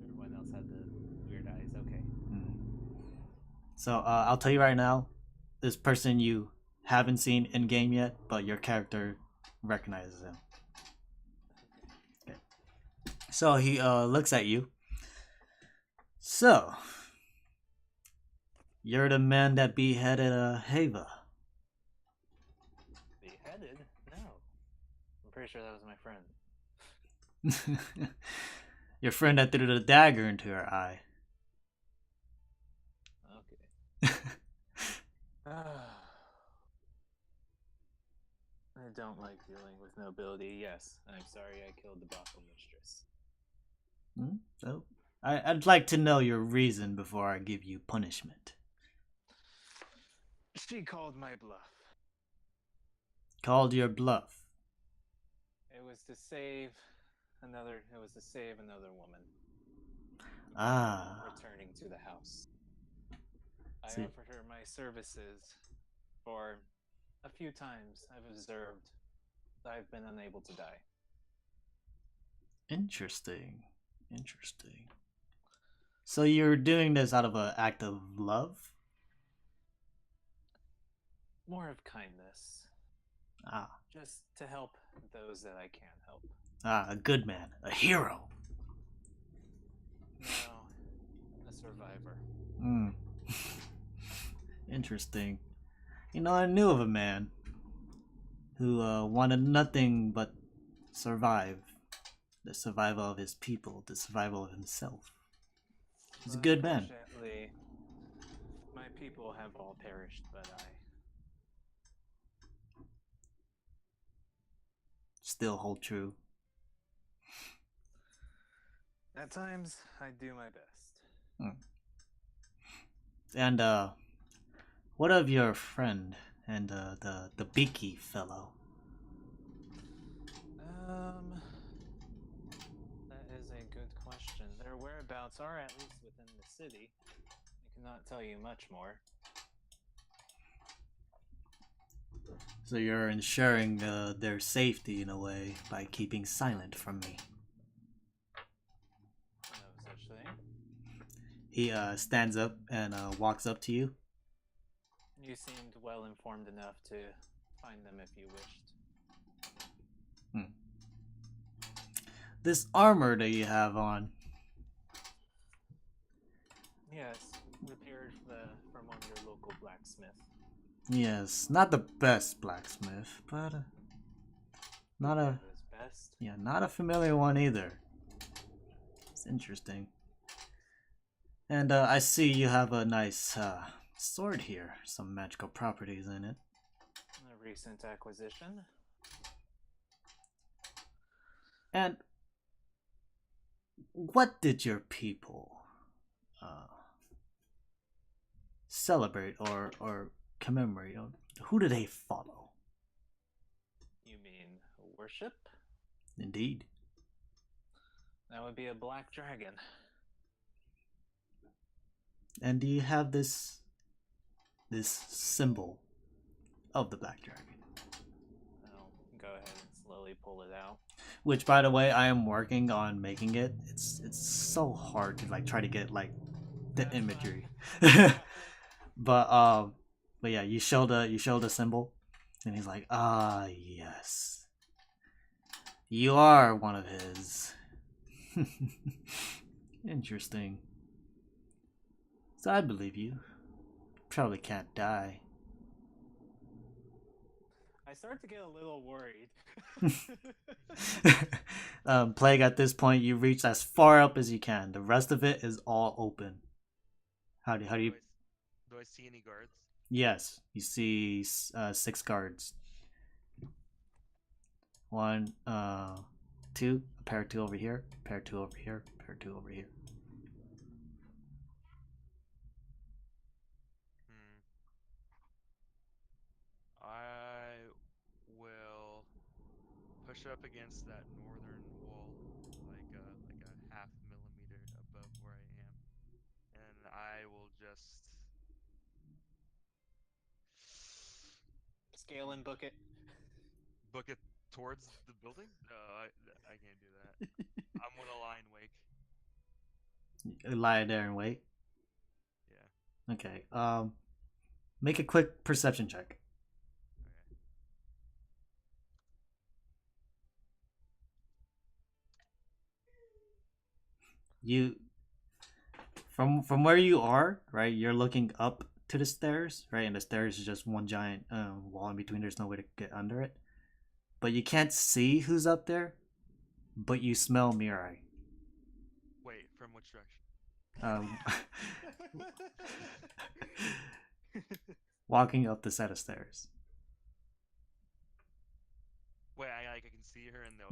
Everyone else had the weird eyes. Okay. So I'll tell you right now, this person you haven't seen in game yet, but your character recognizes him. Okay. So he looks at you. So you're the man that beheaded Hava. Beheaded? No. I'm pretty sure that was my friend. Your friend that threw the dagger into her eye. Okay. I don't like dealing with nobility. Yes, I'm sorry I killed the brothel mistress. So, I'd like to know your reason before I give you punishment. She called my bluff. Called your bluff. It was to save another woman. Ah. Returning to the house. I See. offered her my services for a few times. I've observed that I've been unable to die. Interesting. Interesting. So you're doing this out of an act of love? More of kindness. Ah. Just to help those that I can help. Ah, a good man. A hero. No, a survivor. Interesting. You know, I knew of a man who wanted nothing but survive. The survival of his people, the survival of himself. He's a good man. Unfortunately, my people have all perished, but I still hold true. at times I do my best. And what of your friend and the beaky fellow? That is a good question. Their whereabouts are at least within the city. I cannot tell you much more. So you're ensuring their safety in a way by keeping silent from me. No such thing. He stands up and walks up to you. You seemed well informed enough to find them if you wished. This armor that you have on. Yes, repaired from one of your local blacksmith. Yes, not the best blacksmith, but not a best. Yeah, not a familiar one either. It's interesting. And I see you have a nice sword here, some magical properties in it. A recent acquisition. And what did your people celebrate or commemorate? Who do they follow? You mean worship? Indeed. That would be a black dragon. And do you have this symbol of the black dragon? I'll go ahead and slowly pull it out. Which, by the way, I am working on making it. It's so hard to like try to get like the imagery. but yeah, you show the symbol, and he's like, ah, yes, you are one of his. Interesting. So I believe you. Probably can't die. I start to get a little worried. Plague, at this point, you reach as far up as you can. The rest of it is all open. How do you? Do I see any guards? Yes, you see 6 guards. 1, 2, a pair 2 over here, pair 2 over here, pair 2 over here. I will push up against that northern wall, like a half millimeter above where I am, and I will just Scale and book it. book it towards the building. No, I can't do that. I'm gonna lie in wake. Lie there and wait. Yeah. Okay. Make a quick perception check. Okay. You from where you are, right? You're looking up to the stairs, right? And the stairs is just one giant wall in between. There's no way to get under it. But you can't see who's up there, but you smell Mirai. from which direction? Um, walking up the set of stairs. Wait, I can see her in the.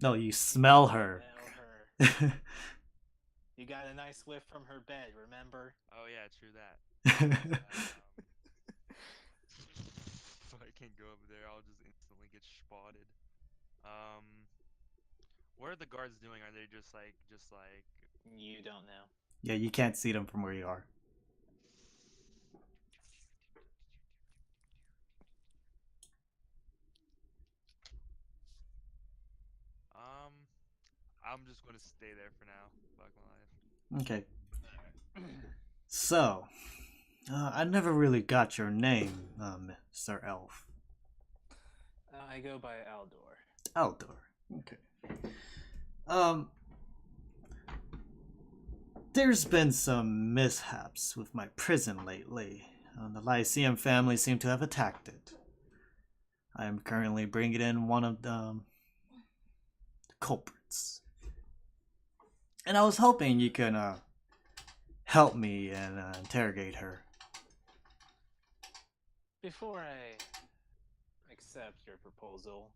No, you smell her. Smell her. You got a nice whiff from her bed, remember? Oh yeah, true that. So I can't go over there. I'll just instantly get spotted. What are the guards doing? Are they just like? You don't know. Yeah, you can't see them from where you are. I'm just gonna stay there for now. Fuck my life. Okay. So, I never really got your name, Sir Elf. I go by Aldor. Aldor. Okay. There's been some mishaps with my prison lately. The Lyceum family seem to have attacked it. I am currently bringing in one of the culprits. And I was hoping you could help me and interrogate her. Before I accept your proposal,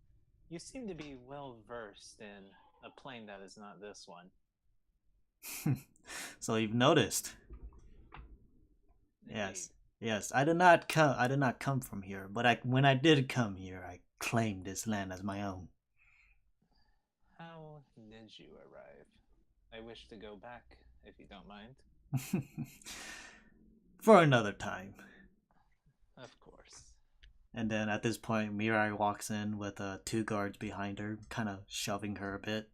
you seem to be well versed in a plane that is not this one. So you've noticed. Indeed. Yes. I did not come from here, but when I did come here, I claimed this land as my own. How did you arrive? I wish to go back, if you don't mind. For another time. Of course. And then at this point, Mirai walks in with 2 guards behind her, kind of shoving her a bit.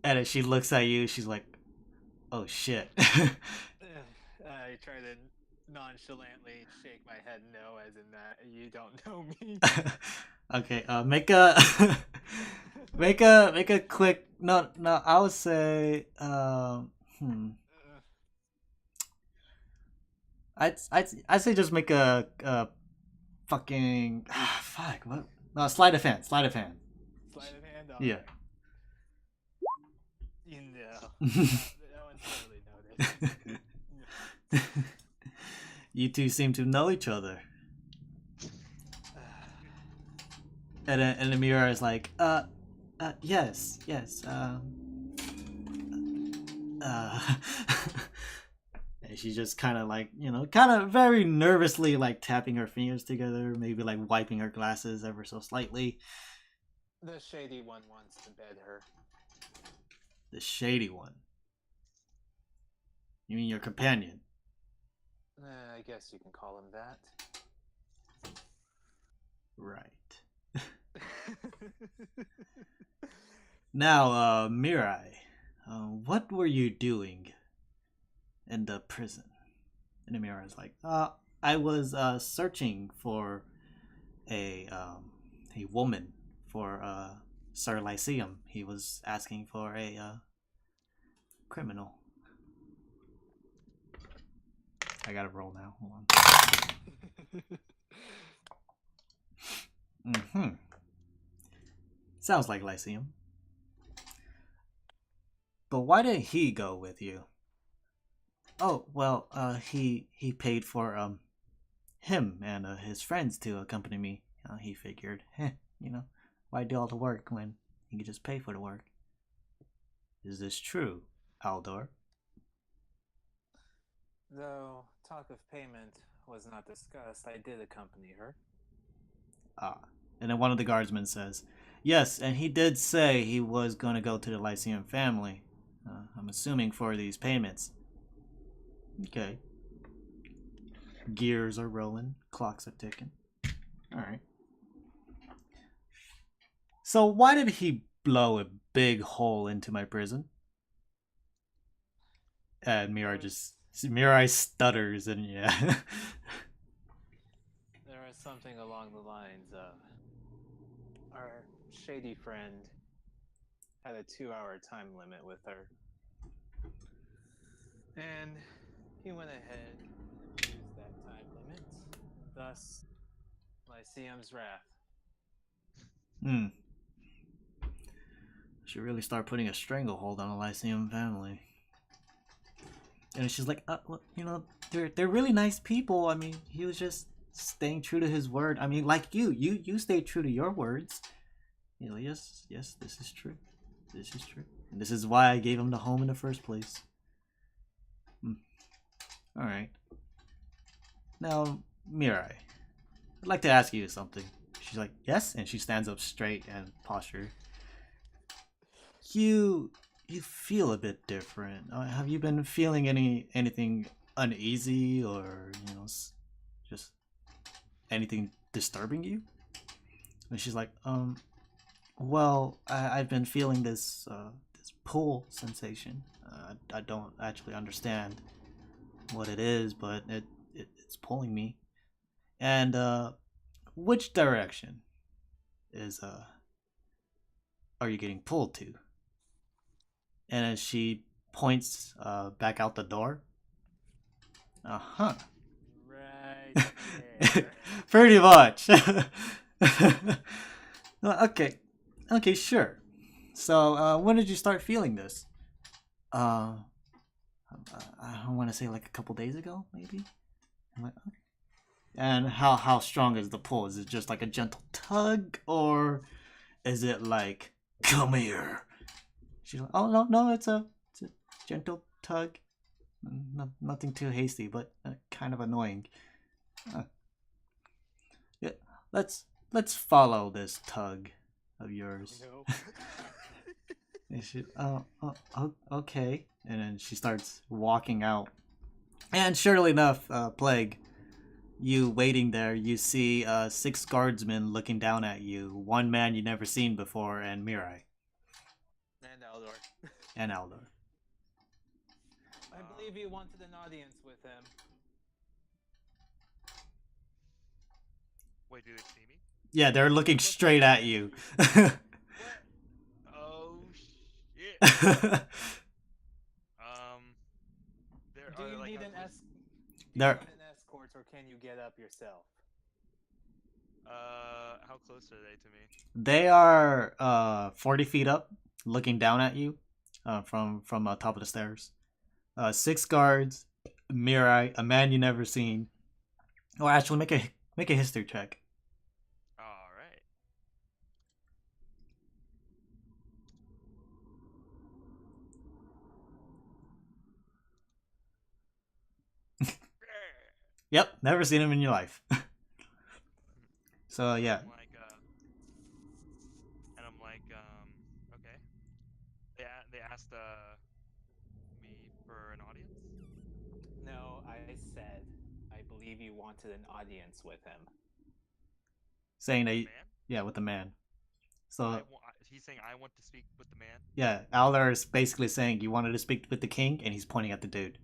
And as she looks at you, she's like, "Oh shit." I try to nonchalantly shake my head no, as in that you don't know me. Okay, make a make a quick no. I would say I'd say just make a fucking fuck what no sleight of hand. Sleight of hand. Yeah. You know, that one totally noticed. You two seem to know each other. And then Mira is like, yes. And she's just kind of like, kind of very nervously like tapping her fingers together, maybe like wiping her glasses ever so slightly. The shady one wants to bed her. The shady one? You mean your companion? I guess you can call him that. Right. Now, Mirai, what were you doing in the prison? And Mirai's like, I was searching for a woman for Sir Lyceum. He was asking for a criminal. I gotta roll now. Hold on. Sounds like Lyceum. But why did he go with you? Oh, well, he paid for him and his friends to accompany me. He figured, why do all the work when he could just pay for the work? Is this true, Aldor? Though talk of payment was not discussed, I did accompany her. And then one of the guardsmen says, yes, and he did say he was going to go to the Lyceum family. I'm assuming for these payments. Okay. Gears are rolling. Clocks are ticking. Alright. So why did he blow a big hole into my prison? And Mirai stutters and yeah. There was something along the lines of our shady friend had a 2-hour time limit with her. And he went ahead and used that time limit. Thus, Lyceum's wrath. should really start putting a stranglehold on the Lyceum family. And she's like, well, you know, they're really nice people. I mean, he was just staying true to his word. I mean, like you stayed true to your words. You know, yes, this is true. This is true. And this is why I gave him the home in the first place. Alright. Now, Mirai, I'd like to ask you something. She's like, yes? And she stands up straight and posture. You feel a bit different. Have you been feeling anything uneasy or, you know, just anything disturbing you? And she's like, well, I've been feeling this this pull sensation. I don't actually understand what it is, but it's pulling me. And which direction are you getting pulled to? And as she points back out the door. Right there. Pretty much. Okay, sure. So, when did you start feeling this? I want to say like a couple days ago, maybe. I'm like, okay. And how strong is the pull? Is it just like a gentle tug, or is it like, come here? She's like, oh no, it's a gentle tug. Nothing too hasty, but kind of annoying. Yeah, let's follow this tug of yours. Nope. And she, okay. And then she starts walking out. And surely enough, Plague, you waiting there, you see 6 guardsmen looking down at you. One man you never seen before, and Mirai. And Aldor. And Aldor. I believe you wanted an audience with him. Wait, do they see me? Yeah, they're looking straight at you. What? Oh shit. Do you need an escort, or can you get up yourself? How close are they to me? They are 40 feet up, looking down at you from top of the stairs. 6 guards, Mirai, a man you never seen. Oh, actually, make a history check. All right. Yep, never seen him in your life. So yeah. I'm like, okay. They asked me for an audience. No, I said I believe you wanted an audience with him. Saying that, Man? yeah, with the man. So he's saying I want to speak with the man. yeah, Aldor is basically saying you wanted to speak with the king, and he's pointing at the dude.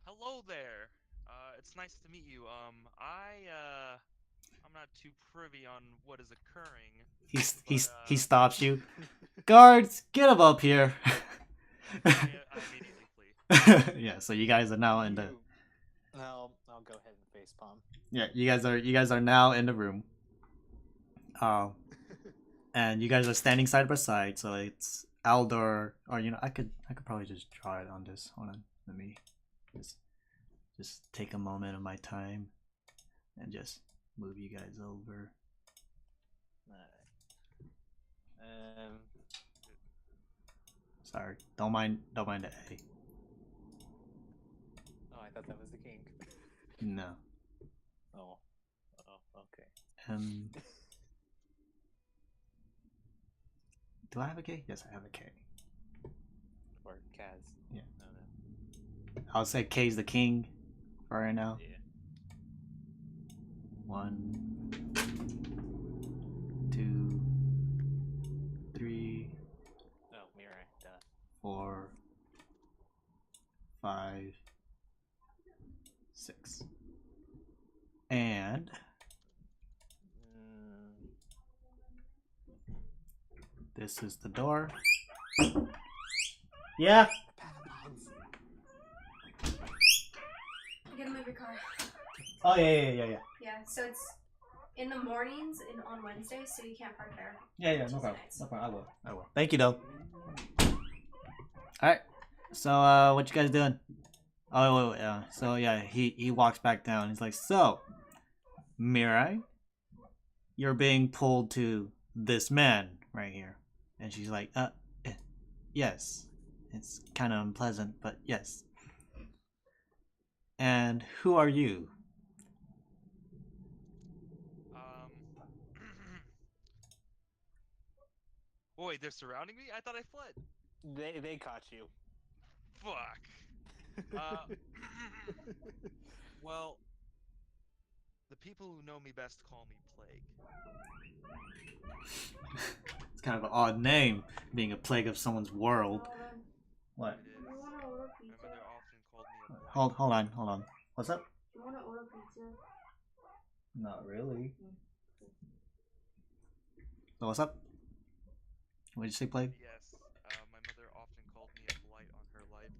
Hello there. It's nice to meet you. I'm not too privy on what is occurring. He stops you. Guards, get him up here. I immediately flee. Yeah, so you guys are now in the. I'll go ahead and facepalm. Yeah, you guys are now in the room. And you guys are standing side by side. So it's Aldor, or you know, I could probably just draw it on this. Hold on, let me just take a moment of my time and just move you guys over. Alright. Sorry, don't mind the A. Oh, I thought that was the king. No. Oh, okay. Do I have a K? Yes, I have a K. Or Kaz. Yeah. No. I'll say K's the king for right now. Yeah. 1, 2, 3, No, Mirai. Duh. 4, 5, 6. And this is the door. Yeah. I gotta move your car. Oh yeah. Yeah, so it's in the mornings and on Wednesdays, so you can't park there. Yeah, no Tuesday problem. nights. No problem. I will. Thank you, though. All right. So, what you guys doing? Oh, wait, yeah. So, yeah, he walks back down. He's like, so, Mirai, you're being pulled to this man right here. And she's like, yes. It's kind of unpleasant, but yes. And who are you? Oh, wait, they're surrounding me? I thought I fled. They caught you. Fuck. Well, the people who know me best call me Plague. It's kind of an odd name, being a plague of someone's world. What? It is. You want to order My pizza? mother often called me a blight. Hold on. What's up? You want to order pizza? Not really. So what's up? What did you say, plague? Yes, my mother often called me a blight on her life.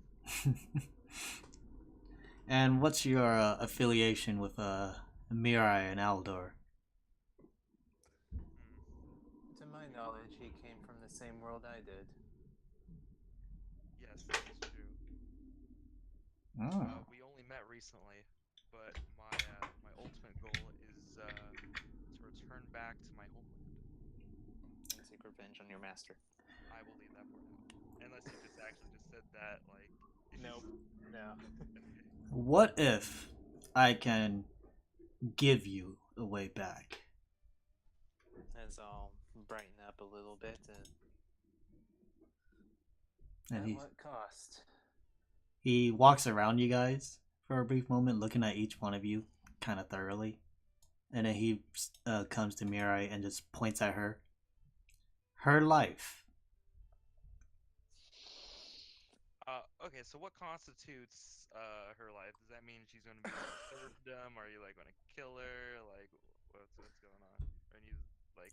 And what's your affiliation with Mirai and Aldor? To my knowledge, he came from the same world I did. Yes, that is true. Oh. We only met recently, but my ultimate goal is to return back to my homeland. And seek revenge on your master. I will leave that part out. Unless you just actually just said that, like... Nope. No. What if I can give you a way back? As I'll brighten up a little bit. And At what cost? he walks around you guys for a brief moment, looking at each one of you kind of thoroughly. And then he comes to Mirai and just points at her. Her life. Okay, so what constitutes her life? Does that mean she's going to be serfdom? Are you like going to kill her? Like, what's going on? Or you like,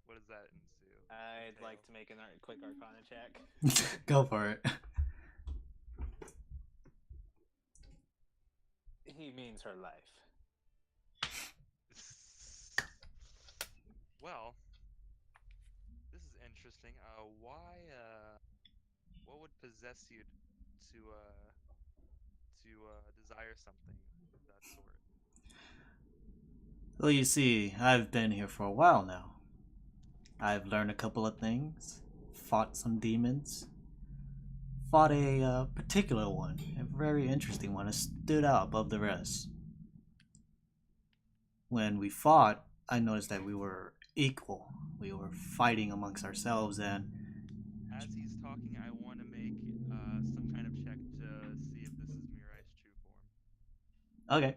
what does that ensue? I'd like to make a quick Arcana check. Go for it. He means her life. Well, this is interesting. What would possess you to desire something of that sort? Well, you see, I've been here for a while now. I've learned a couple of things, fought some demons, fought a particular one, a very interesting one. It stood out above the rest. When we fought, I noticed that we were equal. We were fighting amongst ourselves, and As he's talking, I want to make some kind of check to see if this is Mirai's true form. okay.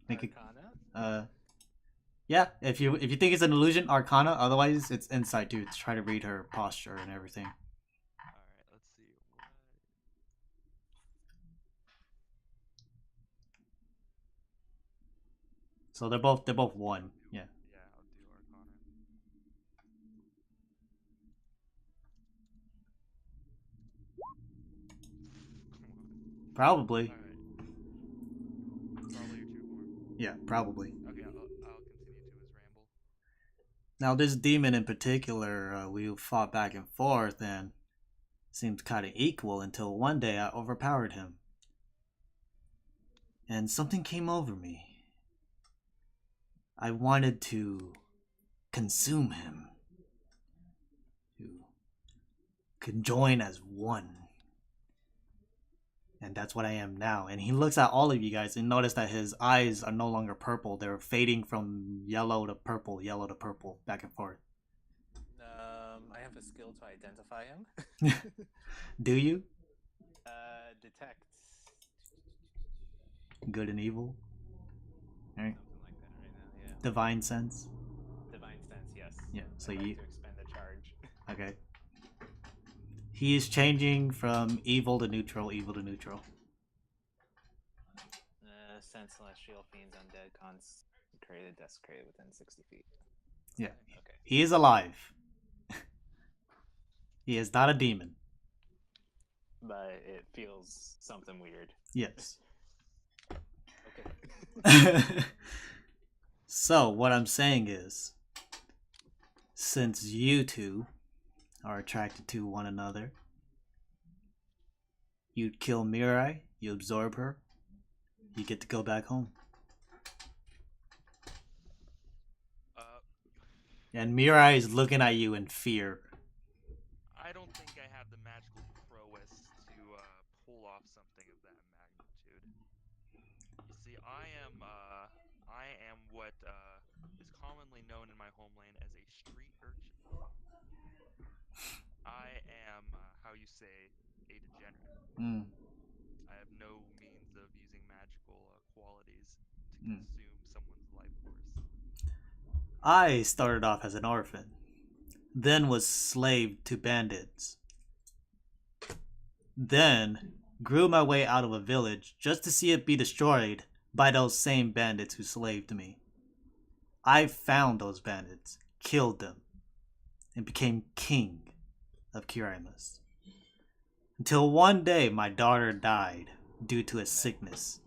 Make Arcana? yeah. If you think it's an illusion, Arcana. Otherwise, it's insight to try to read her posture and everything. All right, let's see. What? So they're both one. Yeah. Yeah, I'll do Arcana. Come on. Probably. All right. Probably your true form. Yeah, probably. Okay, I'll continue to his ramble. Now, this demon in particular, we fought back and forth and seemed kind of equal until one day I overpowered him. And something came over me. I wanted to consume him. To conjoin as one. And that's what I am now. And he looks at all of you guys and notice that his eyes are no longer purple. They're fading from yellow to purple, back and forth. I have a skill to identify him. Do you? Detect. Good and evil? Alright. Something like that right now, yeah. Divine sense? Divine sense, yes. Yeah, so I'd you... like to expend a charge. Okay. He is changing from evil to neutral, Sense celestial fiends, undead, consecrated, desecrated within 60 feet. Yeah. Okay. He is alive. He is not a demon. But it feels something weird. Yes. Okay. Okay. So, what I'm saying is, since you two are attracted to one another, you kill Mirai, you absorb her, you get to go back home. Uh, And Mirai is looking at you in fear. I don't think I have the magical prowess to pull off something of that magnitude. You see, I am what is commonly known in my homeland as a street urchin. I am, how you say, a degenerate. Mm, I have no means of using magical qualities to mm. consume someone's life force. I started off as an orphan, then was slaved to bandits, then grew my way out of a village just to see it be destroyed by those same bandits who slaved me. I found those bandits, killed them, and became king of Ky-Rimus. Until one day my daughter died due to a sickness.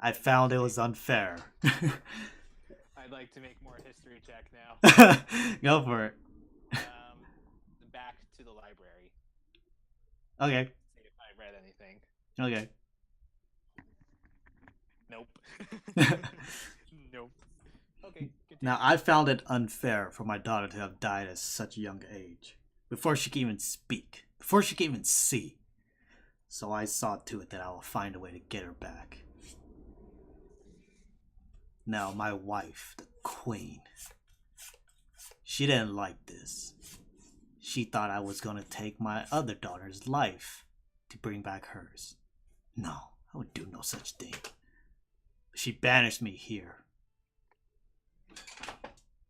I found it was unfair. I'd like to make more history check now. Go for it. Back to the library. Okay. See if I read anything. Okay. Nope. Nope. Okay. Continue. Now, I found it unfair for my daughter to have died at such a young age, before she could even speak, before she could even see. So I saw to it that I will find a way to get her back. Now, my wife, the queen, she didn't like this. She thought I was going to take my other daughter's life to bring back hers. No, I would do no such thing. She banished me here.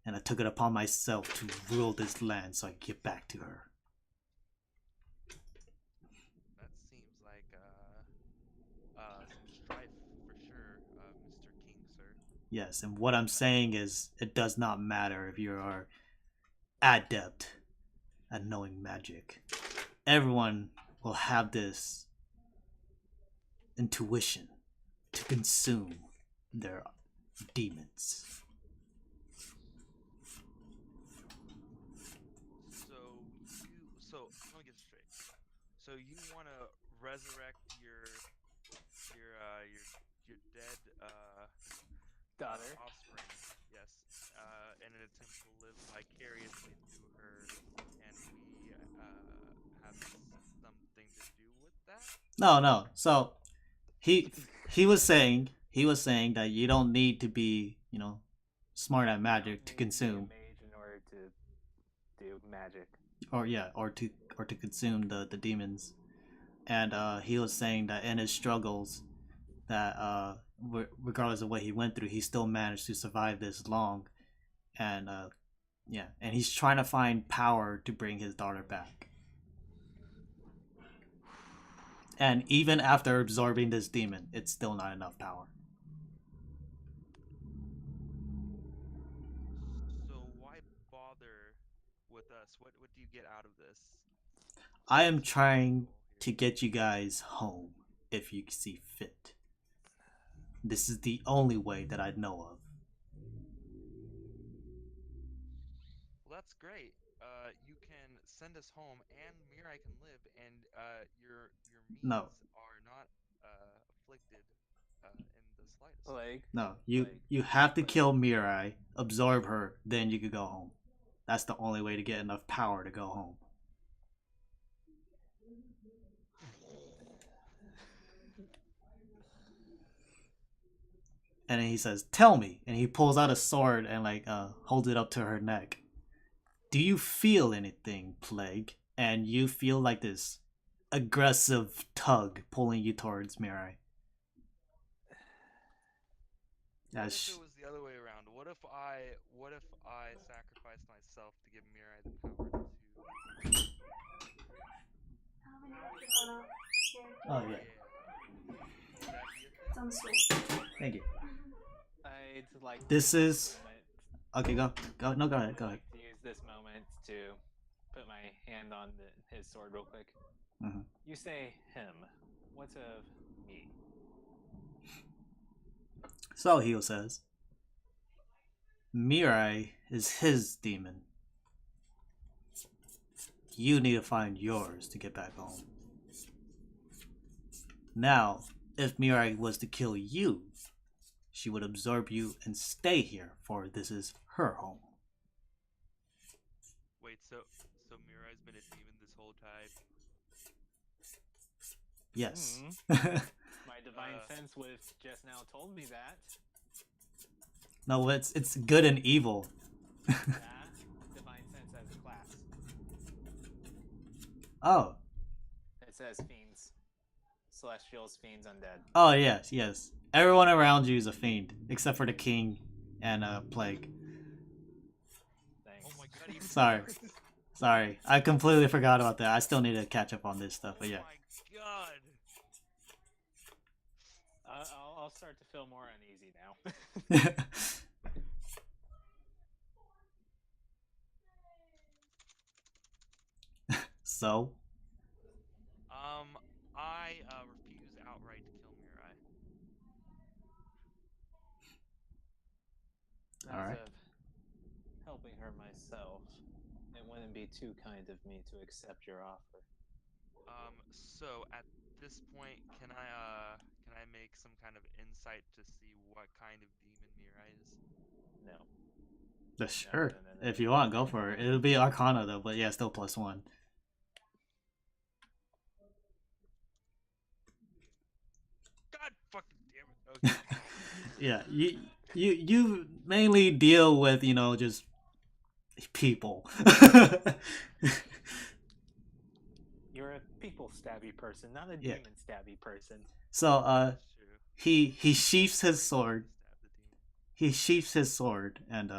And I took it upon myself to rule this land so I could get back to her. That seems like some strife for sure, Mr. King, sir. Yes, and what I'm saying is, it does not matter if you are adept at knowing magic. Everyone will have this intuition to consume their demons. So let me get this straight. So you want to resurrect your dead Daughter. offspring, yes, in an attempt to live vicariously through her, and we have something to do with that? No. So he was saying that you don't need to be, smart at magic to consume, Mage in order to do magic. or to consume the demons. And he was saying that in his struggles, that regardless of what he went through, he still managed to survive this long. And and he's trying to find power to bring his daughter back. And even after absorbing this demon, it's still not enough power. So why bother with us? What do you get out of this? I am trying to get you guys home if you see fit. This is the only way that I know of. Well, that's great. You can send us home, and Mirai can live, and your means No. are not afflicted in the slightest. Plague. No, you have to kill Mirai, absorb her, then you could go home. That's the only way to get enough power to go home. And then he says, "Tell me," and he pulls out a sword and holds it up to her neck. Do you feel anything, Plague? And you feel like this aggressive tug pulling you towards Mirai. What if it was the other way around? What if I sacrificed myself to give Mirai the power to? Oh yeah. Would that be a thing? It's on the stool. Thank you. I'd like. This to use is- this moment- Okay, go. No, go ahead. I'd like to use this moment to put my hand on his sword real quick. Mhm. You say him. What of me? So Heel says, Mirai is his demon. You need to find yours to get back home. Now, if Mirai was to kill you, she would absorb you and stay here, for this is her home. Wait, so Mirai's been a demon this whole time? Yes. My divine sense would have just now told me that. No, it's good and evil. That divine sense as a class. Oh. It says fiends, celestials, fiends, undead. Oh, yes. Everyone around you is a fiend, except for the king and plague. Thanks. Oh my god, even Sorry. I completely forgot about that. I still need to catch up on this stuff, but yeah. Oh my god. I'll start to feel more uneasy now. So? I refuse outright to kill Mirai. Alright. As of helping her myself, it wouldn't be too kind of me to accept your offer. So at this point, can I make some kind of insight to see what kind of demon Mirai is? No. Sure. No. If you want, go for it. It'll be Arcana though, but yeah, still +1. God fucking damn it. Okay. Yeah, you mainly deal with, just people. You're a people stabby person, not a Yeah. demon stabby person. So That's true. he sheaths his sword. Stab the demon. He sheaths his sword and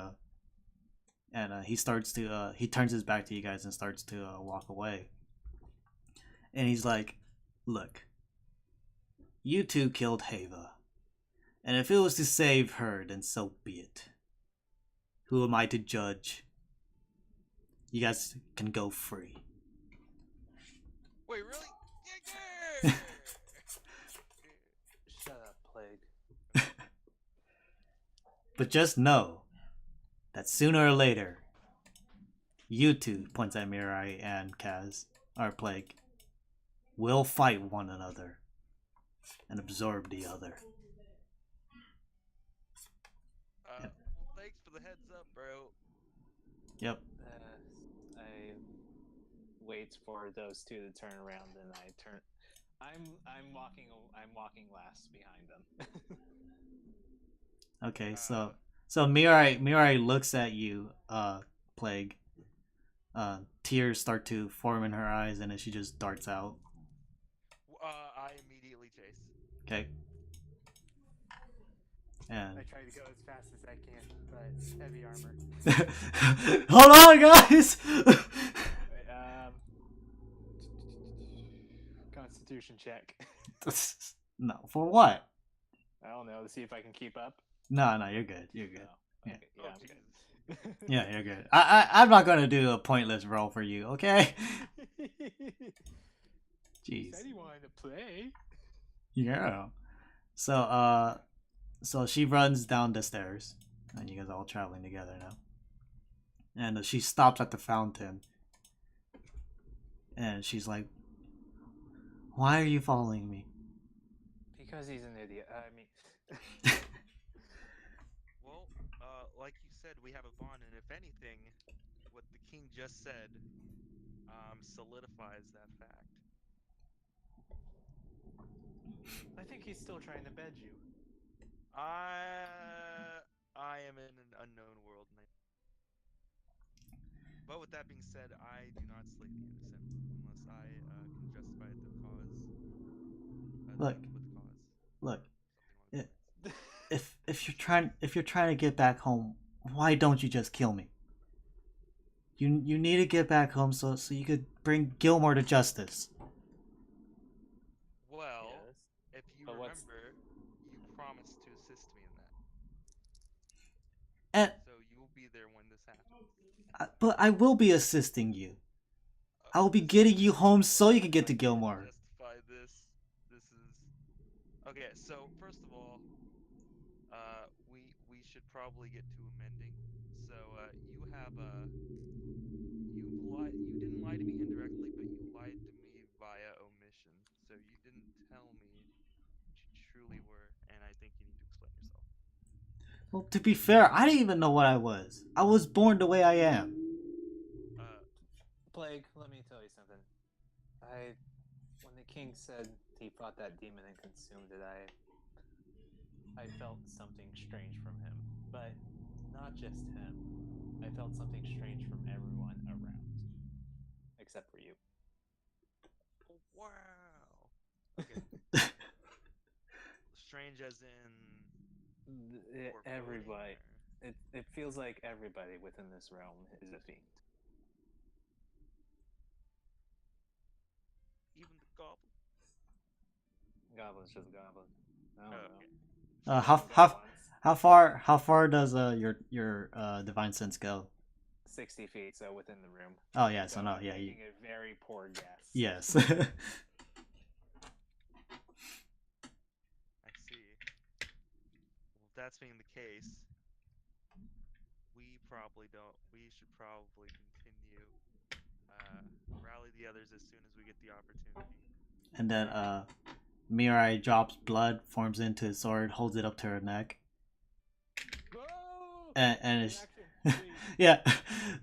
he starts to he turns his back to you guys and starts to walk away. And he's like, "Look, you two killed Hava. And if it was to save her, then so be it. Who am I to judge? You guys can go free." Wait, really? Yeah. Shut up, plague. But just know that sooner or later, you two, points at Mirai and Kaz, or Plague, will fight one another and absorb the other. Well, thanks for the heads up, bro. Yep. I wait for those two to turn around, and I turn. I'm walking last behind them. Okay, so Mirai looks at you, Plague. Tears start to form in her eyes, and then she just darts out. I immediately chase. Okay. And I try to go as fast as I can, but heavy armor. hold on, guys. Constitution check. No, for what? I don't know, to see if I can keep up. No, you're good. You're good. Oh, okay. Oh, Yeah, I'm Jesus. good. Yeah, you're good. I'm not gonna do a pointless roll for you, okay? He Jeez. said he wanted to play. Yeah. So she runs down the stairs, and you guys are all traveling together now. And she stops at the fountain, and she's like, "Why are you following me?" Because he's an idiot. I mean, Well, like you said, we have a bond, and if anything, what the king just said, solidifies that fact. I think he's still trying to bed you. I am in an unknown world, but with that being said, I do not slay the innocent unless I can justify the cause. Look. With cause. Look, Something along those lines. if you're trying to get back home, why don't you just kill me? You need to get back home so you could bring Gilmore to justice. Well, Yes. if you But remember, what's- you promised to assist me in that, And so you will be there when this happens. but I will be assisting you. I will be getting you home so you can get to Gilmore. Justify this. This is okay. So first of all, probably get to amending. So you have you didn't lie to me indirectly, but you lied to me via omission. So you didn't tell me what you truly were, and I think you need to explain yourself. Well, to be fair, I didn't even know what I was. I was born the way I am. Plague, let me tell you something. When the king said he fought that demon and consumed it, I felt something strange from him. But not just him. I felt something strange from everyone around. Except for you. Wow. Okay. Strange as in Everybody. foreboding, It feels like everybody within this realm is a fiend. even the goblin. Goblin's just goblin. I don't Okay. know. How far does your divine sense go? 60 feet, so within the room. Oh yeah, so no, I'm yeah, making a very poor guess. yes. I see. Well, if that's being the case, we should probably continue. Rally the others as soon as we get the opportunity. And then Mirai drops blood, forms into his sword, holds it up to her neck, Whoa! and it's, Reaction, please. yeah,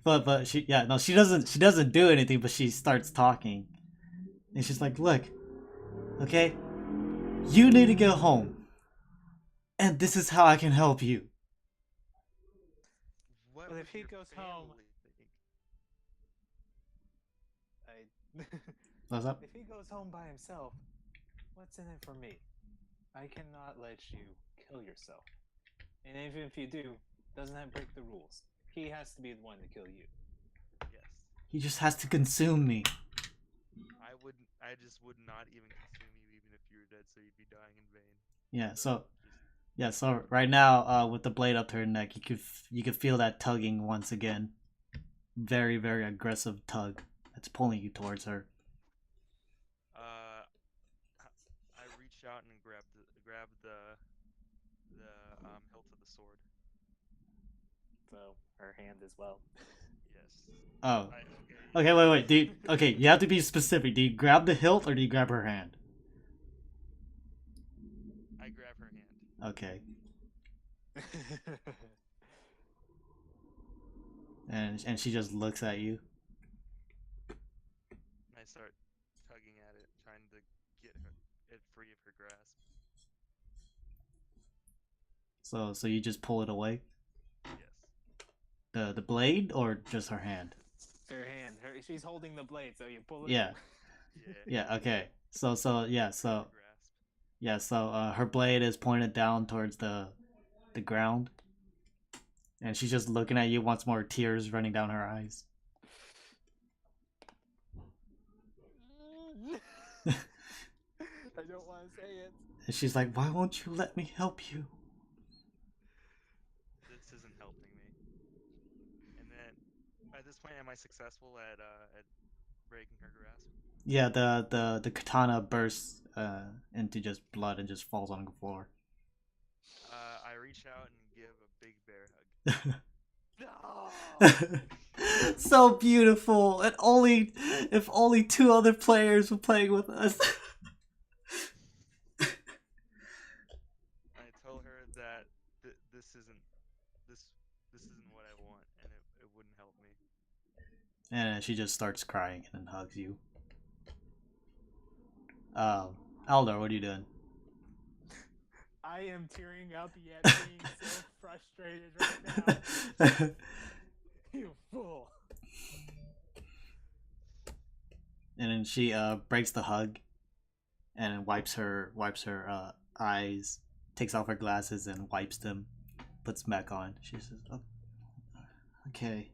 but she doesn't do anything, but she starts talking, and she's like, look, okay, you need to go home, and this is how I can help you. What But would if he your goes home- family think? What's up? If he goes home by himself, what's in it for me? I cannot let you kill yourself. And even if you do, doesn't that break the rules? He has to be the one to kill you. Yes. He just has to consume me. I just would not even consume you even if you were dead, so you'd be dying in vain. So right now, with the blade up to her neck, you could feel that tugging once again. Very, very aggressive tug that's pulling you towards her. I reach out and grab the hilt of the sword. So, her hand as well. Yes. Oh. Okay. Wait. You have to be specific. Do you grab the hilt or do you grab her hand? I grab her hand. Okay. And she just looks at you. I start tugging at it, trying to get it free of her grasp. So you just pull it away? Yes. The blade or just her hand? Her hand. She's holding the blade, so you pull it. Yeah. Yeah, okay. So her blade is pointed down towards the ground. And she's just looking at you once more, tears running down her eyes. I don't want to say it. And she's like, why won't you let me help you? This isn't helping me. And then, at this point, am I successful at breaking her grasp? Yeah, the katana bursts into just blood and just falls on the floor. I reach out and give a big bear hug. No! So beautiful, and if only 2 other players were playing with us. I tell her that this isn't what I want, and it wouldn't help me. And she just starts crying and hugs you. Aldor, what are you doing? I am tearing up yet being so frustrated right now. You fool. And then she breaks the hug and wipes her eyes, takes off her glasses and wipes them, puts them back on. She says, oh, okay,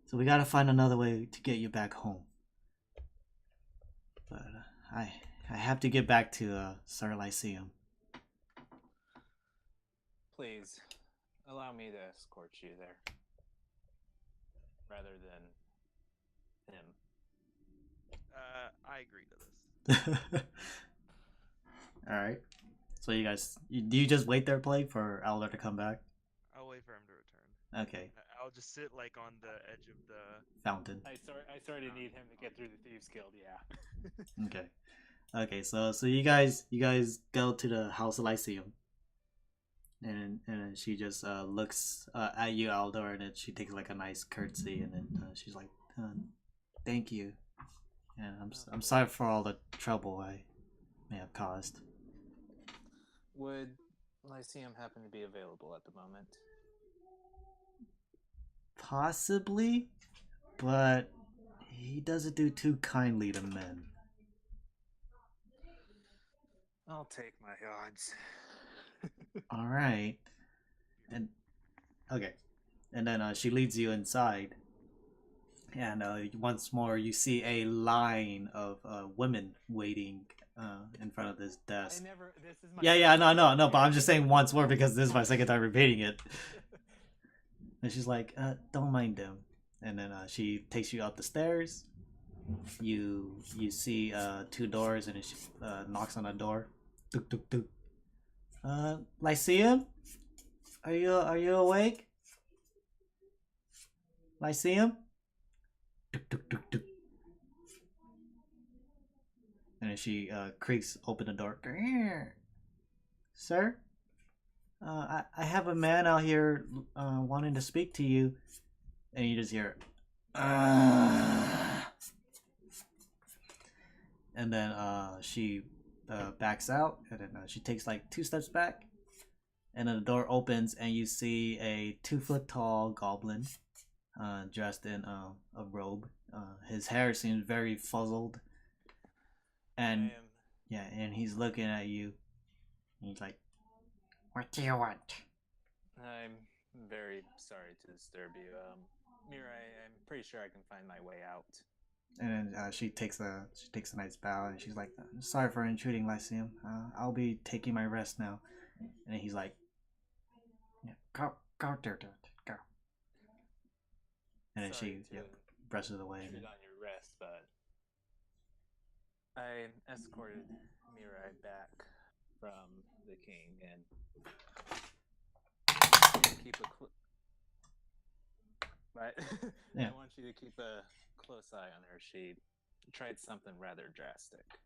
so we gotta find another way to get you back home, but I have to get back to Sir Lyceum. Please, allow me to escort you there. Rather than him. I agree to this. Alright. So do you just wait there, Plague, for Aldor to come back? Okay, I'll just sit like on the edge of the. fountain. I sort of need him to get through the Thieves Guild. Yeah. Okay. Okay, so you guys go to the House of Lyceum, and then she just looks at you, Aldor, and then she takes like a nice curtsy, and then she's like, "Thank you, and I'm sorry for all the trouble I may have caused." Would Lyceum happen to be available at the moment? Possibly, but he doesn't do too kindly to men. I'll take my odds. All right, and okay, and then she leads you inside, and once more you see a line of women waiting in front of this desk. This is my Yeah, no, but I'm just saying once more because this is my second time repeating it. And she's like, don't mind them. And then she takes you up the stairs. You see two doors, and she knocks on a door. Tuk tuk tuk. Lyceum? Are you awake? Lyceum? Tuk tuk tuk tuk. And then she creaks open the door. Sir? I have a man out here wanting to speak to you. And you just hear, and then she backs out, and then she takes like 2 steps back, and then the door opens, and you see a 2-foot tall goblin dressed in a robe. His hair seems very fuzzled, and yeah, and he's looking at you. And he's like, "What do you want?" I'm very sorry to disturb you. Mirai, I'm pretty sure I can find my way out. And then she takes a nice bow, and she's like, "Sorry for intruding, Lyceum. I'll be taking my rest now." And then he's like, "Yeah, go do it, go." And then Sorry she to brushes away. intrude on your rest, but I escorted Mirai back from the king and keep a but Yeah. I want you to keep a close eye on her. She tried something rather drastic.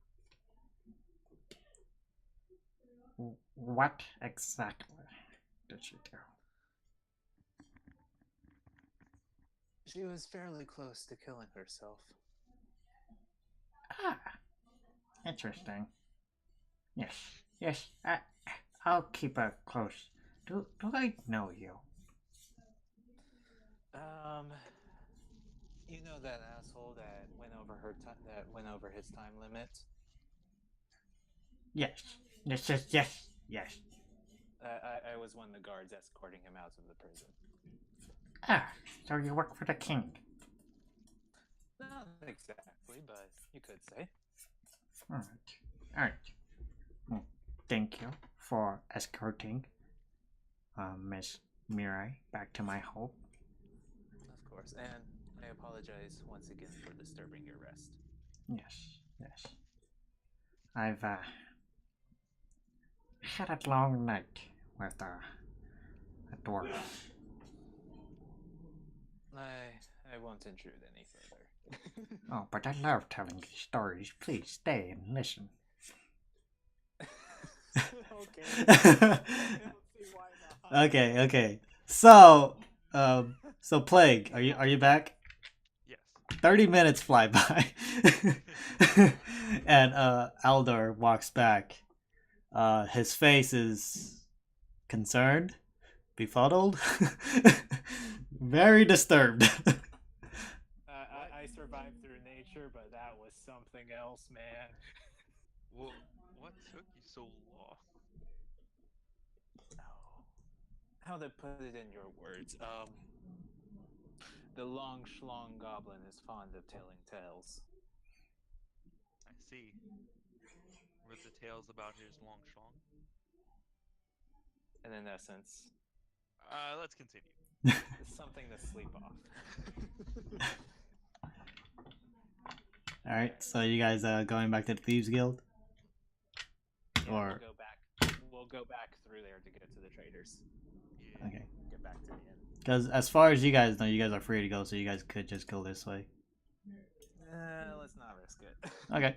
What exactly did she do? She was fairly close to killing herself. Ah, interesting. Yes. I'll keep her close. Do I know you? You know that asshole that went over his time limit? Yes. I was one of the guards escorting him out of the prison. Ah, so you work for the king? Not exactly, but you could say. All right. Well, thank you for escorting Miss Mirai back to my home. Of course, and I apologize once again for disturbing your rest. Yes. I've had a long night with a dwarf. I won't intrude any further. Oh, but I love telling these stories. Please stay and listen. Okay. I don't see why not. Okay. So Plague, are you back? Yes. 30 minutes fly by. And Aldor walks back. His face is concerned, befuddled, very disturbed. I survived through nature, but that was something else, man. Well, what took you so long? How to put it in your words? The long schlong goblin is fond of telling tales. I see. Were the tales about his long schlong? And in essence, Let's continue. it's something to sleep off. All right, so you guys going back to the Thieves Guild? Yeah, Or we'll go back through there to get to the traders. Yeah. okay. Get back to the inn. Because as far as you guys know, you guys are free to go, so you guys could just go this way. Let's not risk it. Okay.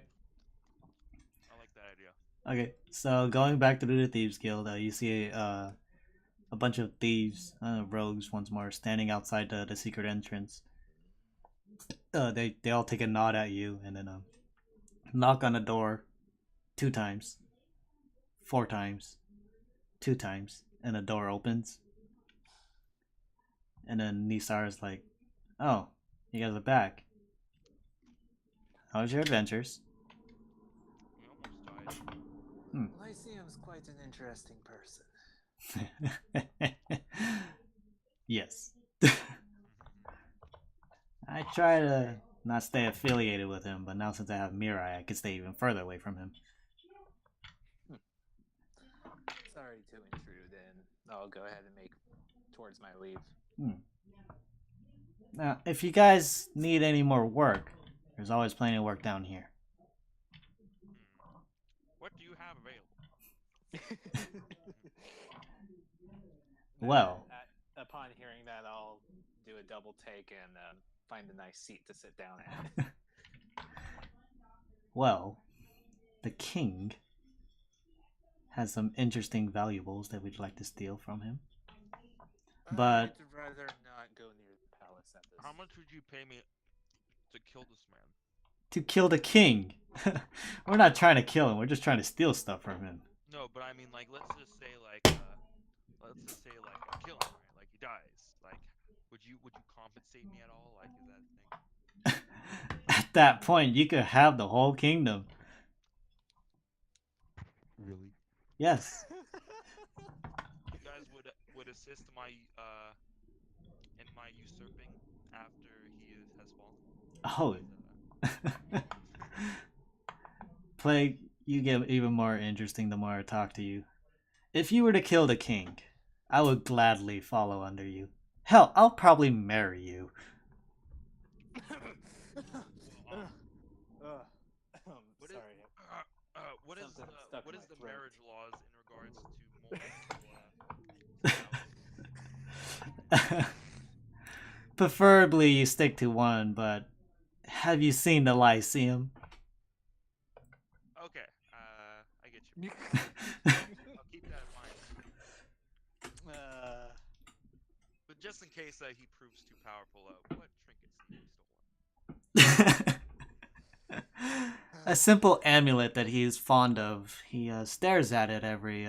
I like that idea. Okay. So going back to the Thieves Guild, you see a bunch of thieves, rogues once more, standing outside the secret entrance. They all take a nod at you and then knock on the door 2 times, 4 times, 2 times, and the door opens. And then Nisar is like, "Oh, you guys are back. How was your adventures?" We almost died. Lyceum's quite an interesting person. Yes. I try to not stay affiliated with him, but now since I have Mirai, I can stay even further away from him. Sorry to intrude, and I'll go ahead and make towards my leave. Now, if you guys need any more work, there's always plenty of work down here. What do you have available? Well, Upon hearing that, I'll do a double take and find a nice seat to sit down at. well, the king has some interesting valuables that we'd like to steal from him. But I'd rather not go near the palace at this. How much would you pay me to kill this man? to kill the king. We're not trying to kill him, we're just trying to steal stuff from him. No, but I mean, like, let's just say, like, I kill him, right? Like, he dies. Like, would you compensate me at all? Like, is that a thing? At that point, you could have the whole kingdom. Really? Yes. You guys would assist my in my usurping after has fallen. Oh. Plague, you get even more interesting the more I talk to you. If you were to kill the king, I would gladly follow under you. Hell, I'll probably marry you. Sorry. What is Something stuck what in is my the throat. marriage laws in regards to multiple spouses? Preferably you stick to one, but have you seen the Lyceum? Okay, I get you. I'll keep that in mind. But just in case he proves too powerful, what trinkets did you stolen? A simple amulet that he's fond of. He stares at it every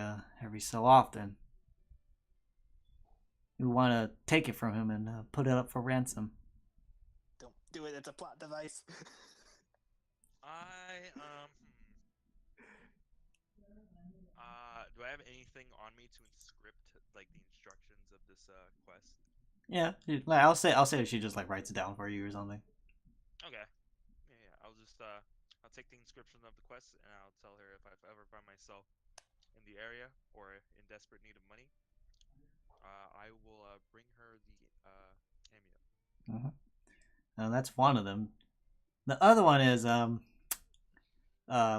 so often. We want to take it from him and put it up for ransom. Don't do it. It's a plot device. Do I have anything on me to inscript like the instructions of this quest? Yeah, like I'll say she just like writes it down for you or something. Okay. Yeah. I'll take the inscription of the quest and I'll tell her if I ever find myself in the area or in desperate need of money, I will bring her the amulet. Now that's one of them. The other one is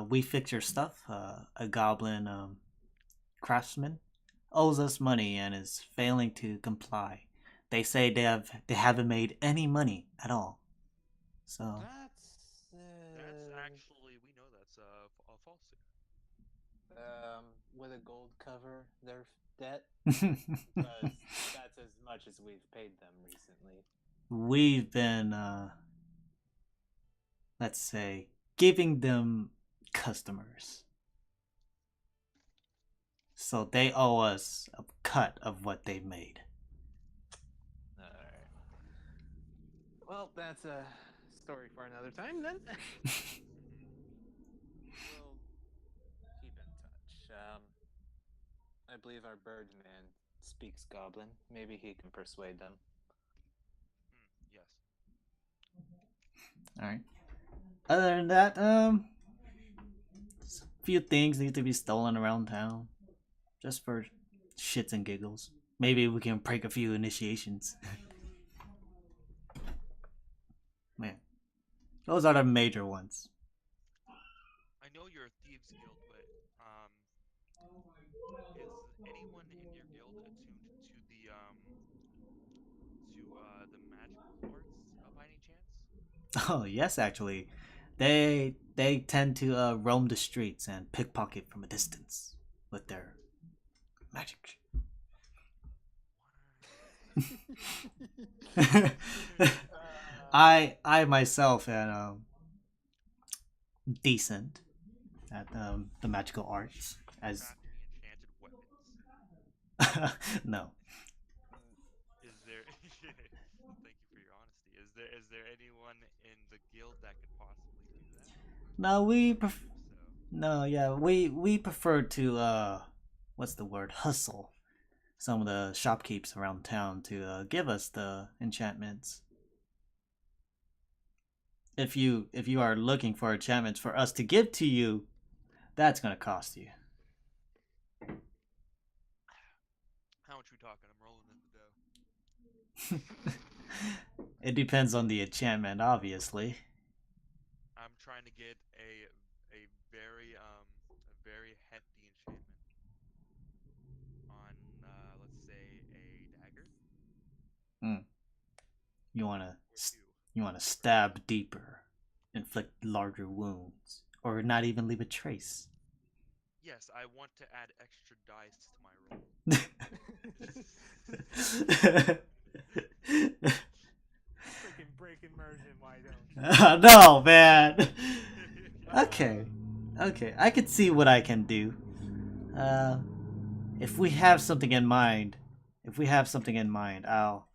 we fix your stuff. A goblin craftsman owes us money and is failing to comply. They say they haven't made any money at all. So That's actually, we know that's a falsehood. Would a gold cover their debt? Because that's as much as we've paid them recently. We've been let's say giving them customers. So they owe us a cut of what they made. Alright. Well, that's a story for another time then. We'll keep in touch. I believe our Birdman speaks Goblin. Maybe he can persuade them. Yes. Alright. Other than that, a few things need to be stolen around town. Just for shits and giggles. Maybe we can break a few initiations. Man. Those are the major ones. I know you're a thieves guild, but is anyone in your guild attuned to the the magical arts by any chance? Oh yes, actually, they tend to roam the streets and pickpocket from a distance with their magic. I myself am decent at the magical arts as Crafting enchanted weapons. no. Is there? Thank you for your honesty. Is there anyone in the guild that could possibly do that? No, we If so, no, yeah, we prefer to what's the word, hustle some of the shopkeepers around town to give us the enchantments. If you are looking for enchantments for us to give to you, that's gonna cost you. how much we talking? I'm rolling in the dough. It depends on the enchantment, obviously. I'm trying to get a very hefty enchantment on let's say a dagger Hmm. You wanna or two. you wanna stab deeper, inflict larger wounds, or not even leave a trace. Yes, I want to add extra dice to my roll. Freaking break immersion, why don't you? No, man. Okay, okay, I could see what I can do. If we have something in mind, I'll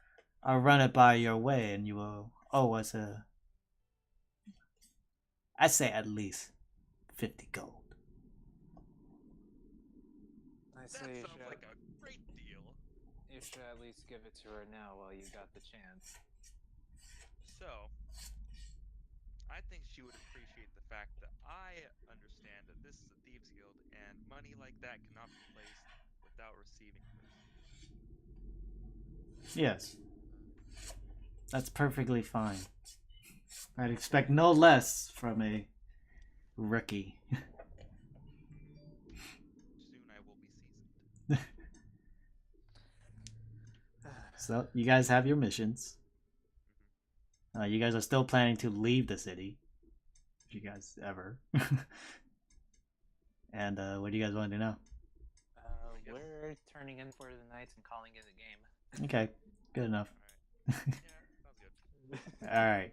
run it by your way, and you will owe us I say at least 50 gold. I That say sounds like a great deal. you should at least give it to her now while you got the chance. So, I think she would appreciate the fact that I understand that this is a thieves guild and money like that cannot be placed without receiving first. Yes, that's perfectly fine. I'd expect no less from a rookie. Soon I will be seasoned. So, you guys have your missions. You guys are still planning to leave the city. If you guys ever. And what do you guys want to do now? We're turning in for the night and calling it a game. Okay, good enough. Alright. Yeah, sounds good. Alright.